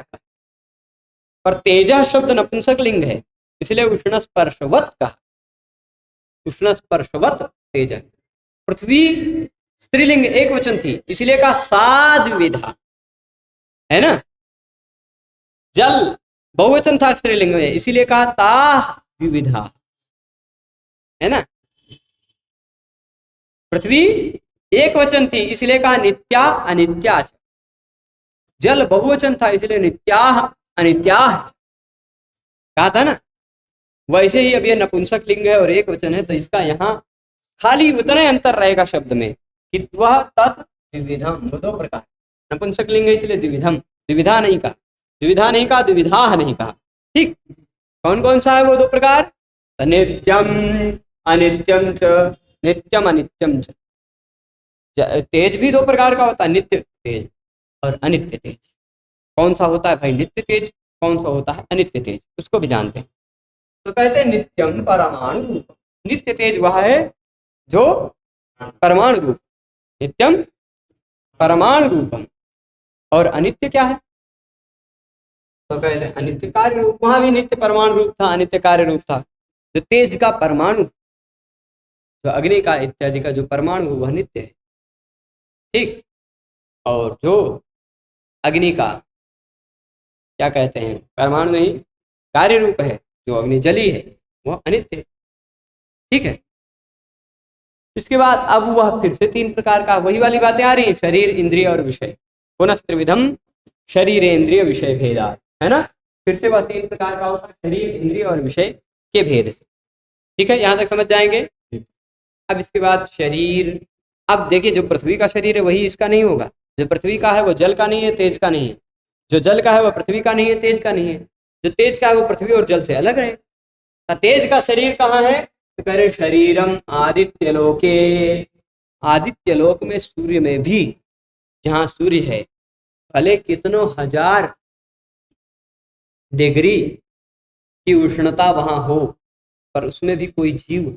पर तेजा शब्द नपुंसक लिंग है, इसलिए उष्ण स्पर्शवत कहा, उष्ण स्पर्शवत तेज। पृथ्वी स्त्रीलिंग एक वचन थी, इसलिए कहा साद्विधा, है ना। जल बहुवचन था स्त्रीलिंग में, इसीलिए कहा ताह द्विविधा, है ना। पृथ्वी एक वचन थी, इसलिए कहा नित्या अनित्या। जल बहुवचन था, इसलिए नित्याह अनित्याह कहा था ना। वैसे ही अब ये नपुंसक लिंग है और एक वचन है, तो इसका यहाँ खाली उतना अंतर रहेगा शब्द में कि वह तत् द्विविधम, दो प्रकार, नपुंसक लिंग है इसलिए द्विविधम, द्विविधा नहीं कहा, द्विविधा नहीं कहा, द्विविधा नहीं कहा, ठीक। कौन कौन सा है वो दो प्रकार, नित्यम अनित्यम च, नित्यम अनित्यम च। तेज भी दो प्रकार का होता है, नित्य तेज और अनित्य तेज। कौन सा होता है भाई नित्य तेज, कौन सा होता है अनित्य तेज, उसको भी जानते हैं। तो कहते हैं नित्यम परमाणु रूप, नित्य तेज वह है जो परमाणु रूप, नित्यम परमाणु रूपम, और अनित्य क्या है, तो कहते हैं अनित्य कार्य रूप। वहां भी नित्य परमाणु रूप था, अनित्य कार्य रूप था। जो तेज का परमाणु, जो अग्नि का इत्यादि का जो परमाणु वह नित्य है, ठीक। और जो अग्नि का क्या कहते हैं, परमाणु नहीं, कार्य रूप है, जो अग्नि जली है, वह अनित्य है, ठीक है। इसके बाद अब वह फिर से तीन प्रकार का, वही वाली बातें आ रही हैं, शरीर, इंद्रिय और विषय। पुनस्त्रिविधम शरीर इंद्रिय विषय भेदा, है ना। फिर से वह तीन प्रकार का होता है, शरीर, इंद्रिय और विषय के भेद से, ठीक है। यहां तक समझ जाएंगे। अब इसके बाद शरीर, अब देखिए जो पृथ्वी का शरीर है वही इसका नहीं होगा। जो पृथ्वी का है वो जल का नहीं है, तेज का नहीं है। जो जल का है वह पृथ्वी का नहीं है, तेज का नहीं है। जो तेज का है वो पृथ्वी और जल से अलग है। तेज का शरीर कहाँ है, तो कह रहे शरीरम आदित्य लोके। आदित्य लोक में, सूर्य में भी, जहां सूर्य है, भले कितनों हजार डिग्री की उष्णता वहां हो, पर उसमें भी कोई जीव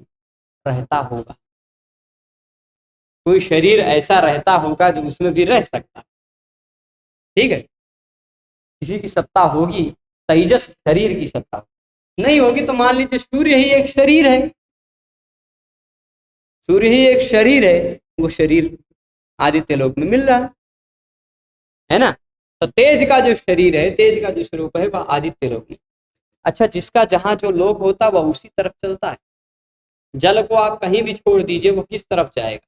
रहता होगा, कोई शरीर ऐसा रहता होगा जो उसमें भी रह सकता, ठीक है। किसी की सत्ता होगी, तेजस शरीर की सत्ता नहीं होगी, तो मान लीजिए सूर्य ही एक शरीर है, सूर्य ही एक शरीर है, वो शरीर आदित्य लोक में मिल रहा है ना। तो तेज का जो शरीर है, तेज का जो स्वरूप है, वह आदित्य लोक में। अच्छा, जिसका जहां जो लोक होता वह उसी तरफ चलता है। जल को आप कहीं भी छोड़ दीजिए, वो किस तरफ जाएगा,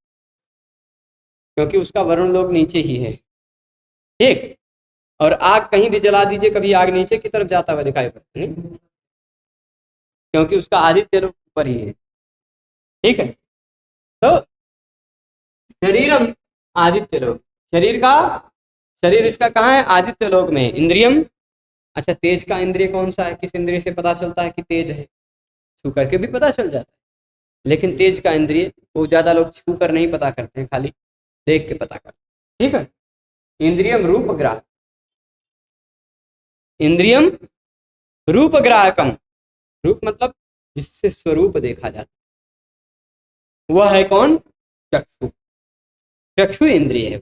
क्योंकि उसका वरुण लोक नीचे ही है, ठीक। और आग कहीं भी जला दीजिए, कभी आग नीचे की तरफ जाता हुआ दिखाई पड़ता नहीं, क्योंकि उसका आदित्य लोक ऊपर ही है, ठीक है। तो शरीरम आदित्य लोक, शरीर का, शरीर इसका कहाँ है, आदित्य लोक में। इंद्रियम, अच्छा तेज का इंद्रिय कौन सा है, किस इंद्रिय से पता चलता है कि तेज है, छू करके भी पता चल जाता है। लेकिन तेज का इंद्रिय वो ज्यादा लोग छू कर नहीं पता करते हैं, खाली देख के पता करते हैं, ठीक है। इंद्रियम रूप ग्राहक, इंद्रियम रूप ग्राहकम, रूप मतलब जिससे स्वरूप देखा जाता, वह है कौन, चक्षु। चक्षु इंद्रिय है।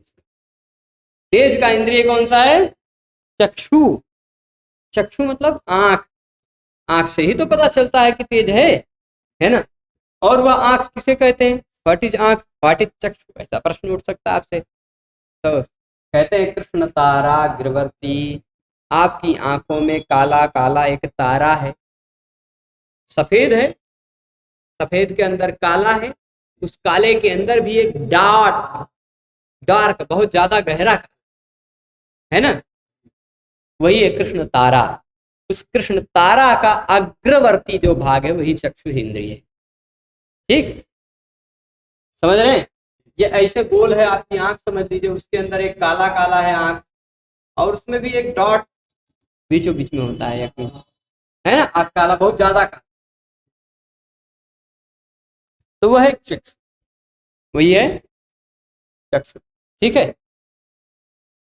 तेज का इंद्रिय कौन सा है, चक्षु। चक्षु मतलब आंख, आंख से ही तो पता चलता है कि तेज है ना। और वह आंख किसे कहते हैं, व्हाट इज आंख, व्हाट इज चक्षु, ऐसा प्रश्न उठ सकता है आपसे। तो कहते हैं कृष्ण तारा अग्रवर्ती, आपकी आंखों में काला काला एक तारा है, सफेद है, सफेद के अंदर काला है, उस काले के अंदर भी एक डार्क, डार्क बहुत ज्यादा गहरा है ना, वही है कृष्ण तारा। उस कृष्ण तारा का अग्रवर्ती जो भाग है वही चक्षु इंद्रिय है, ठीक। समझ रहे हैं, ये ऐसे गोल है आपकी आंख, समझ लीजिए उसके अंदर एक काला काला है आंख, और उसमें भी एक डॉट बीचों बीच में होता है, है ना, आंख काला बहुत ज्यादा का, तो वह है चक्षु, वही है चक्षु, ठीक है।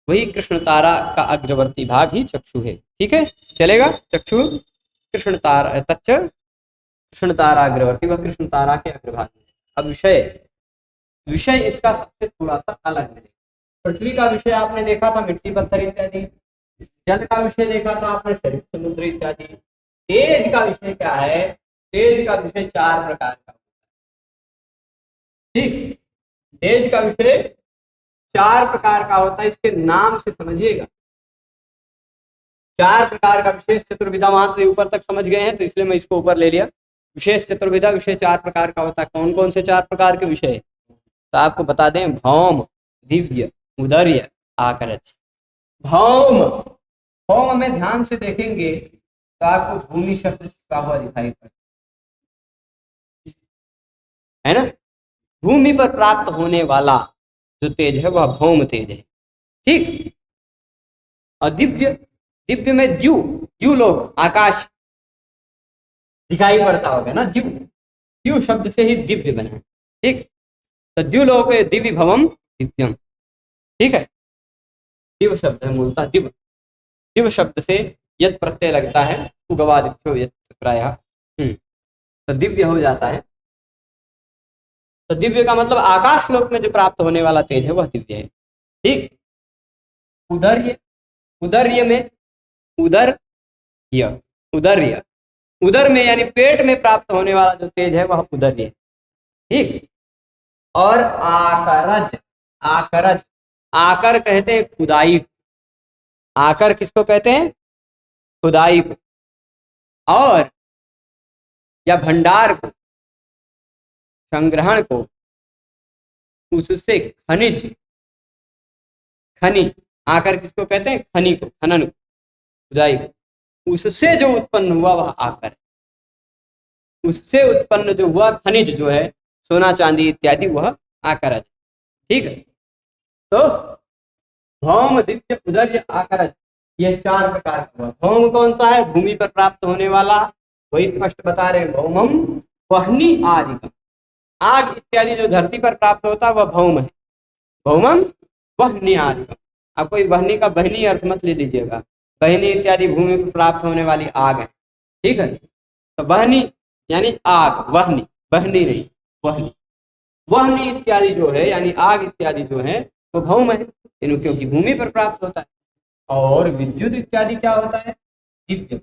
वही कृष्ण तारा का अग्रवर्ती भाग ही चक्षु है, ठीक है, चलेगा। चक्षु कृष्ण तारा, तच्च कृष्ण तारा अग्रवर्ती, वह कृष्ण तारा के अग्रभाग में। अब विषय, विषय इसका सबसे थोड़ा सा अलग है। पृथ्वी का विषय आपने देखा था मिट्टी पत्थर इत्यादि, जल का विषय देखा था आपने शरीर समुद्र इत्यादि। तेज का विषय क्या है, तेज का विषय चार प्रकार का, ठीक। तेज का विषय चार प्रकार का होता है, इसके नाम से समझिएगा। चार प्रकार का विशेष चतुर्विधा, वहां से ऊपर तक समझ गए हैं तो इसलिए मैं इसको ऊपर ले लिया। विशेष चतुर्विधा, विषय चार प्रकार का होता है। कौन कौन से चार प्रकार के विषय, तो आपको बता दें, भौम, दिव्य, उदर्य, आकरच। भौम, भौम में ध्यान से देखेंगे तो आपको भूमि शब्द छुपा हुआ दिखाई पड़ता है ना। भूमि पर प्राप्त होने वाला जो तेज है वह भौम तेज है, ठीक। और दिव्य, दिव्य में द्यू, द्यू लोक, आकाश दिखाई पड़ता होगा ना, दिव्य, द्यू शब्द से ही दिव्य बना है, ठीक। तो द्युलोक दिव्य भवम दिव्यम, ठीक है। दिव्य शब्द है मूलतः दिव्य, दिव्य शब्द से यद प्रत्यय लगता है, उगवादित्यो यद प्रायः, तो दिव्य हो जाता है। तो दिव्य का मतलब आकाश लोक में जो प्राप्त होने वाला तेज है वह दिव्य है, ठीक। उदर्य, उदर्य में उदर य, उदर्य, उदर में यानी पेट में प्राप्त होने वाला जो तेज है वह उदर्य है। ठीक। और आकरज, आकरज, आकर कहते हैं खुदाई, आकर किसको कहते हैं? खुदाई को, और या भंडार को, संग्रहण को, उससे खनिज, खनि, आकर किसको कहते हैं? खनि को, खनन को, खुदाई को, उससे जो उत्पन्न हुआ वह आकर है। उससे उत्पन्न जो हुआ खनिज जो है, सोना चांदी इत्यादि, वह आकरज। ठीक है। तो भौम, दिव्य, उदर्य, आकरज, ये 4 प्रकार का हुआ। भौम कौन सा है? भूमि पर प्राप्त होने वाला, वही स्पष्ट बता रहे हैं, भौमम वहनी आदिकम, आग इत्यादि जो धरती पर प्राप्त होता है वह भौम है। भौमम वहनी आदिकम। अब कोई वहनी का बहनी अर्थ मत ले लीजिएगा, बहनी इत्यादि भूमि पर प्राप्त होने वाली आग है। ठीक है। तो बहनी यानी आग, वहनी, बहनी नहीं, वहनी, वहनी इत्यादि जो है यानी आग इत्यादि जो है वो भौम है, क्योंकि भूमि पर प्राप्त होता है। और विद्युत इत्यादि क्या होता है? दिव्य।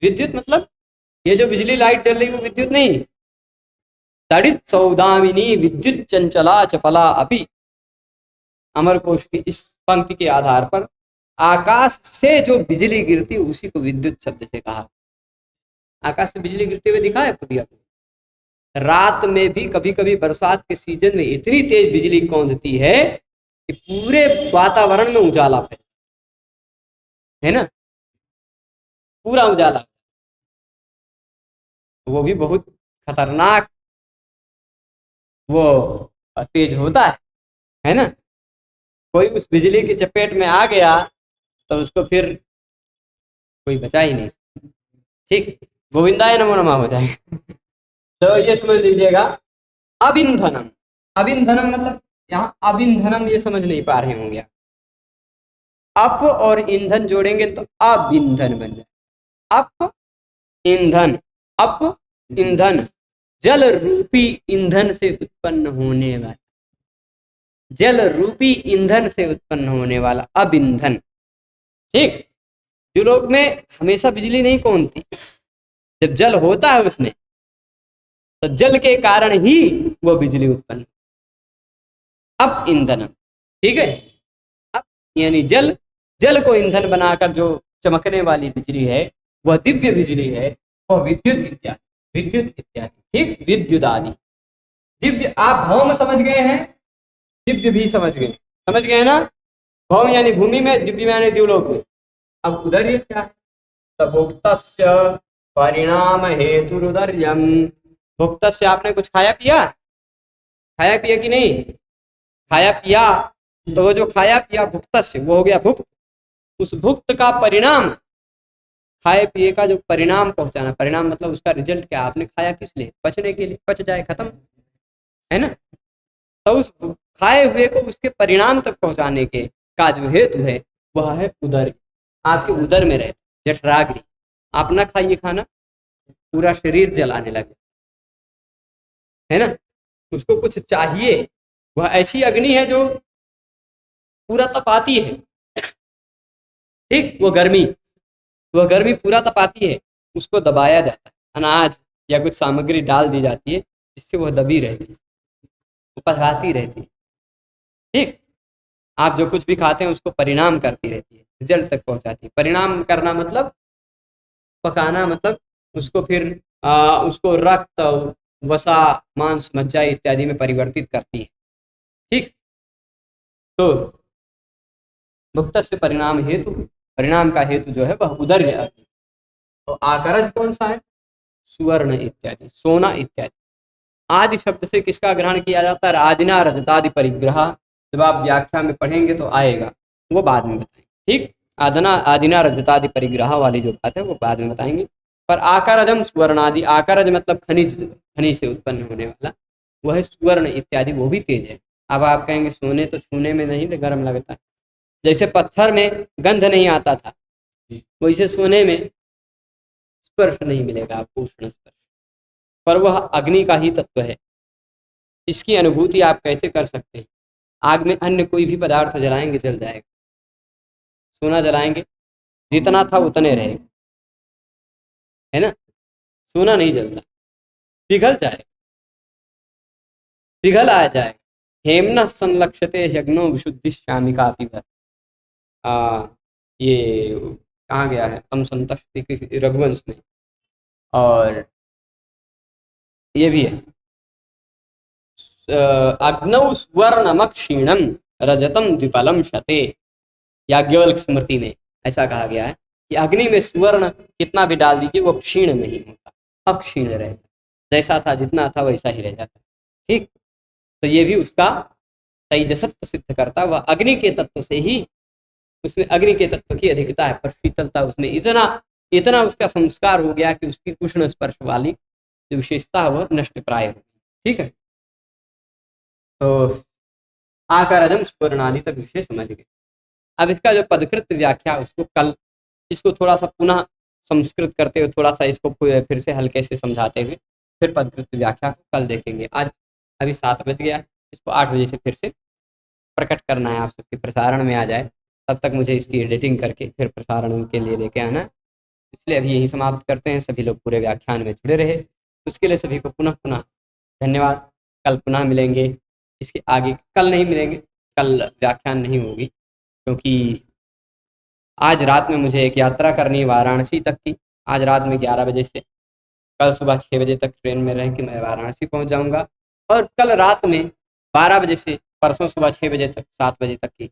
विद्युत मतलब ये जो बिजली लाइट चल रही है वो विद्युत नहीं। तड़ित सौदामिनी विद्युत चंचला चपला अपि, अमरकोश की इस पंक्ति के आधार पर आकाश से जो बिजली गिरती उसी को विद्युत शब्द से कहा। आकाश से बिजली गिरते हुए दिखा है कभी आपको? रात में भी कभी कभी बरसात के सीजन में इतनी तेज बिजली कौंधती है कि पूरे वातावरण में उजाला है ना, पूरा उजाला, वो भी बहुत खतरनाक वो तेज होता है ना। कोई उस बिजली की चपेट में आ गया तो उसको फिर कोई बचा ही नहीं। ठीक, गोविंदाय नमो नमः हो जाएगा। तो ये समझ लीजिएगा, अबिंधनम, अबिंधनम मतलब यहाँ अबिंधनम ये समझ नहीं पा रहे होंगे। अप और ईंधन जोड़ेंगे तो अबिंधन बन जाए। अप ईंधन, अप ईंधन, जल रूपी ईंधन से उत्पन्न होने वाला, जल रूपी ईंधन से उत्पन्न होने वाला अबिंधन। ठीक। जो लोग में हमेशा बिजली नहीं कौनती, जब जल होता है उसमें तो जल के कारण ही वो बिजली उत्पन्न। अब ईंधन, ठीक है। अब यानी जल, जल को ईंधन बनाकर जो चमकने वाली बिजली है वह दिव्य बिजली है, वह विद्युत इत्यादि, विद्युत इत्यादि। ठीक, विद्युत आदि, दिव्य। आप भौम समझ गए हैं, दिव्य भी समझ गए, समझ गए ना। भौम यानी भूमि में, दिव्य यानी दिवलोक में। अब उदर्य क्या है? भुक्तस्य परिणाम हेतुरुदर्यम, भुक्तस्य आपने कुछ खाया पिया, खाया पिया कि नहीं? खाया पिया, तो वो जो खाया पिया भुक्तस्य वो हो गया भुक्त। उस भुक्त का परिणाम, खाए पिए का जो परिणाम पहुंचाना, परिणाम मतलब उसका रिजल्ट क्या? आपने खाया किस लिए? पचने के लिए, पच जाए, खत्म है ना। तो उस खाए हुए को उसके परिणाम तक पहुंचाने के का जो हेतु है वह है उदर। आपके उदर में रहे जठराग्नि, आप ना खाइए खाना, पूरा शरीर जलाने लगे, है ना। उसको कुछ चाहिए, वह ऐसी अग्नि है जो पूरा तपाती है। ठीक, वो गर्मी, वह गर्मी पूरा तपाती है, उसको दबाया जाता है, अनाज या कुछ सामग्री डाल दी जाती है जिससे वह दबी रहती है, वो पकाती रहती है। ठीक, आप जो कुछ भी खाते हैं उसको परिणाम करती रहती है, रिजल्ट तक पहुंचाती है। परिणाम करना मतलब पकाना, मतलब उसको फिर उसको रक्त, वसा, मांस, मज्जा इत्यादि में परिवर्तित करती है। ठीक, तो भुक्त से परिणाम हेतु, परिणाम का हेतु जो है वह उदर्य अग्नि। तो आकरज कौन सा है? सुवर्ण इत्यादि, सोना इत्यादि। आदि शब्द से किसका ग्रहण किया जाता है? आदिना रजतादि परिग्रह, जब आप व्याख्या में पढ़ेंगे तो आएगा, वो बाद में बताएंगे। ठीक, आदिना रजतादि परिग्रह वाली जो बात है वो बाद में बताएंगे। पर आकरजम सुवर्णादि, आकरज मतलब खनिज, खनिज से उत्पन्न होने वाला, वह सुवर्ण इत्यादि, वो भी तेज है। अब आप कहेंगे सोने तो छूने में नहीं गर्म लगता, जैसे पत्थर में गंध नहीं आता था वैसे सोने में स्पर्श नहीं मिलेगा आपको, उष्ण स्पर्श, पर वह अग्नि का ही तत्व है। इसकी अनुभूति आप कैसे कर सकते हैं? आग में अन्य कोई भी पदार्थ जलाएंगे जल जाएगा, सोना जलाएंगे जितना था उतने रहेगा, है ना। सोना नहीं जलता, पिघल जाए, पिघल आ जाए। हेमन संलक्षते यज्ञो विशुद्धि श्यामिका पिबह। आ, ये कहाँ गया है, तम संतष्टि रघुवंश में। और ये भी है, अग्नौ स्वर्णमक्षीणम रजतम द्विपलम शते। याज्ञवल्क्य स्मृति में ऐसा कहा गया है कि अग्नि में स्वर्ण कितना भी डाल दीजिए वो क्षीण नहीं होता, अक्षीण रहता, जैसा था जितना था वैसा ही रह जाता। ठीक, तो ये भी उसका तेजसत्व सिद्ध करता, वह अग्नि के तत्व से ही, उसमें अग्नि के तत्व की अधिकता है, पर शीतलता उसमें इतना इतना उसका संस्कार हो गया कि उसकी उष्ण स्पर्श वाली जो विशेषता है वह नष्ट प्राय हो। ठीक है, तो आकारादम स्वर्णादि तक विषय समझ गए। अब इसका जो पदकृत व्याख्या उसको कल, इसको थोड़ा सा पुनः संस्कृत करते हुए, थोड़ा सा इसको फिर से हल्के से समझाते हुए फिर पदकृत व्याख्या को कल देखेंगे। आज अभी 7 बज गया, इसको 8 बजे से फिर से प्रकट करना है, आप सबके प्रसारण में आ जाए, तब तक मुझे इसकी एडिटिंग करके फिर प्रसारण के लिए लेके आना। इसलिए अभी यही समाप्त करते हैं। सभी लोग पूरे व्याख्यान में जुड़े रहे, उसके लिए सभी को पुनः पुनः धन्यवाद। कल पुनः मिलेंगे, इसके आगे कल नहीं मिलेंगे, कल व्याख्यान नहीं होगी, क्योंकि आज रात में मुझे एक यात्रा करनी है वाराणसी तक की। आज रात में 11 बजे से कल सुबह 6 बजे तक ट्रेन में रह के मैं वाराणसी पहुंच जाऊंगा, और कल रात में 12 बजे से परसों सुबह 6 बजे तक 7 बजे तक की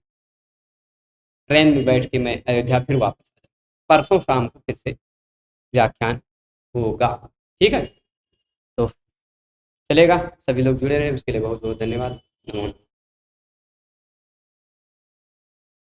ट्रेन में बैठ के मैं अयोध्या फिर वापस आ जाऊंगा। परसों शाम को फिर से व्याख्यान होगा। ठीक है, तो चलेगा, सभी लोग जुड़े रहे, उसके लिए बहुत बहुत धन्यवाद। नमो।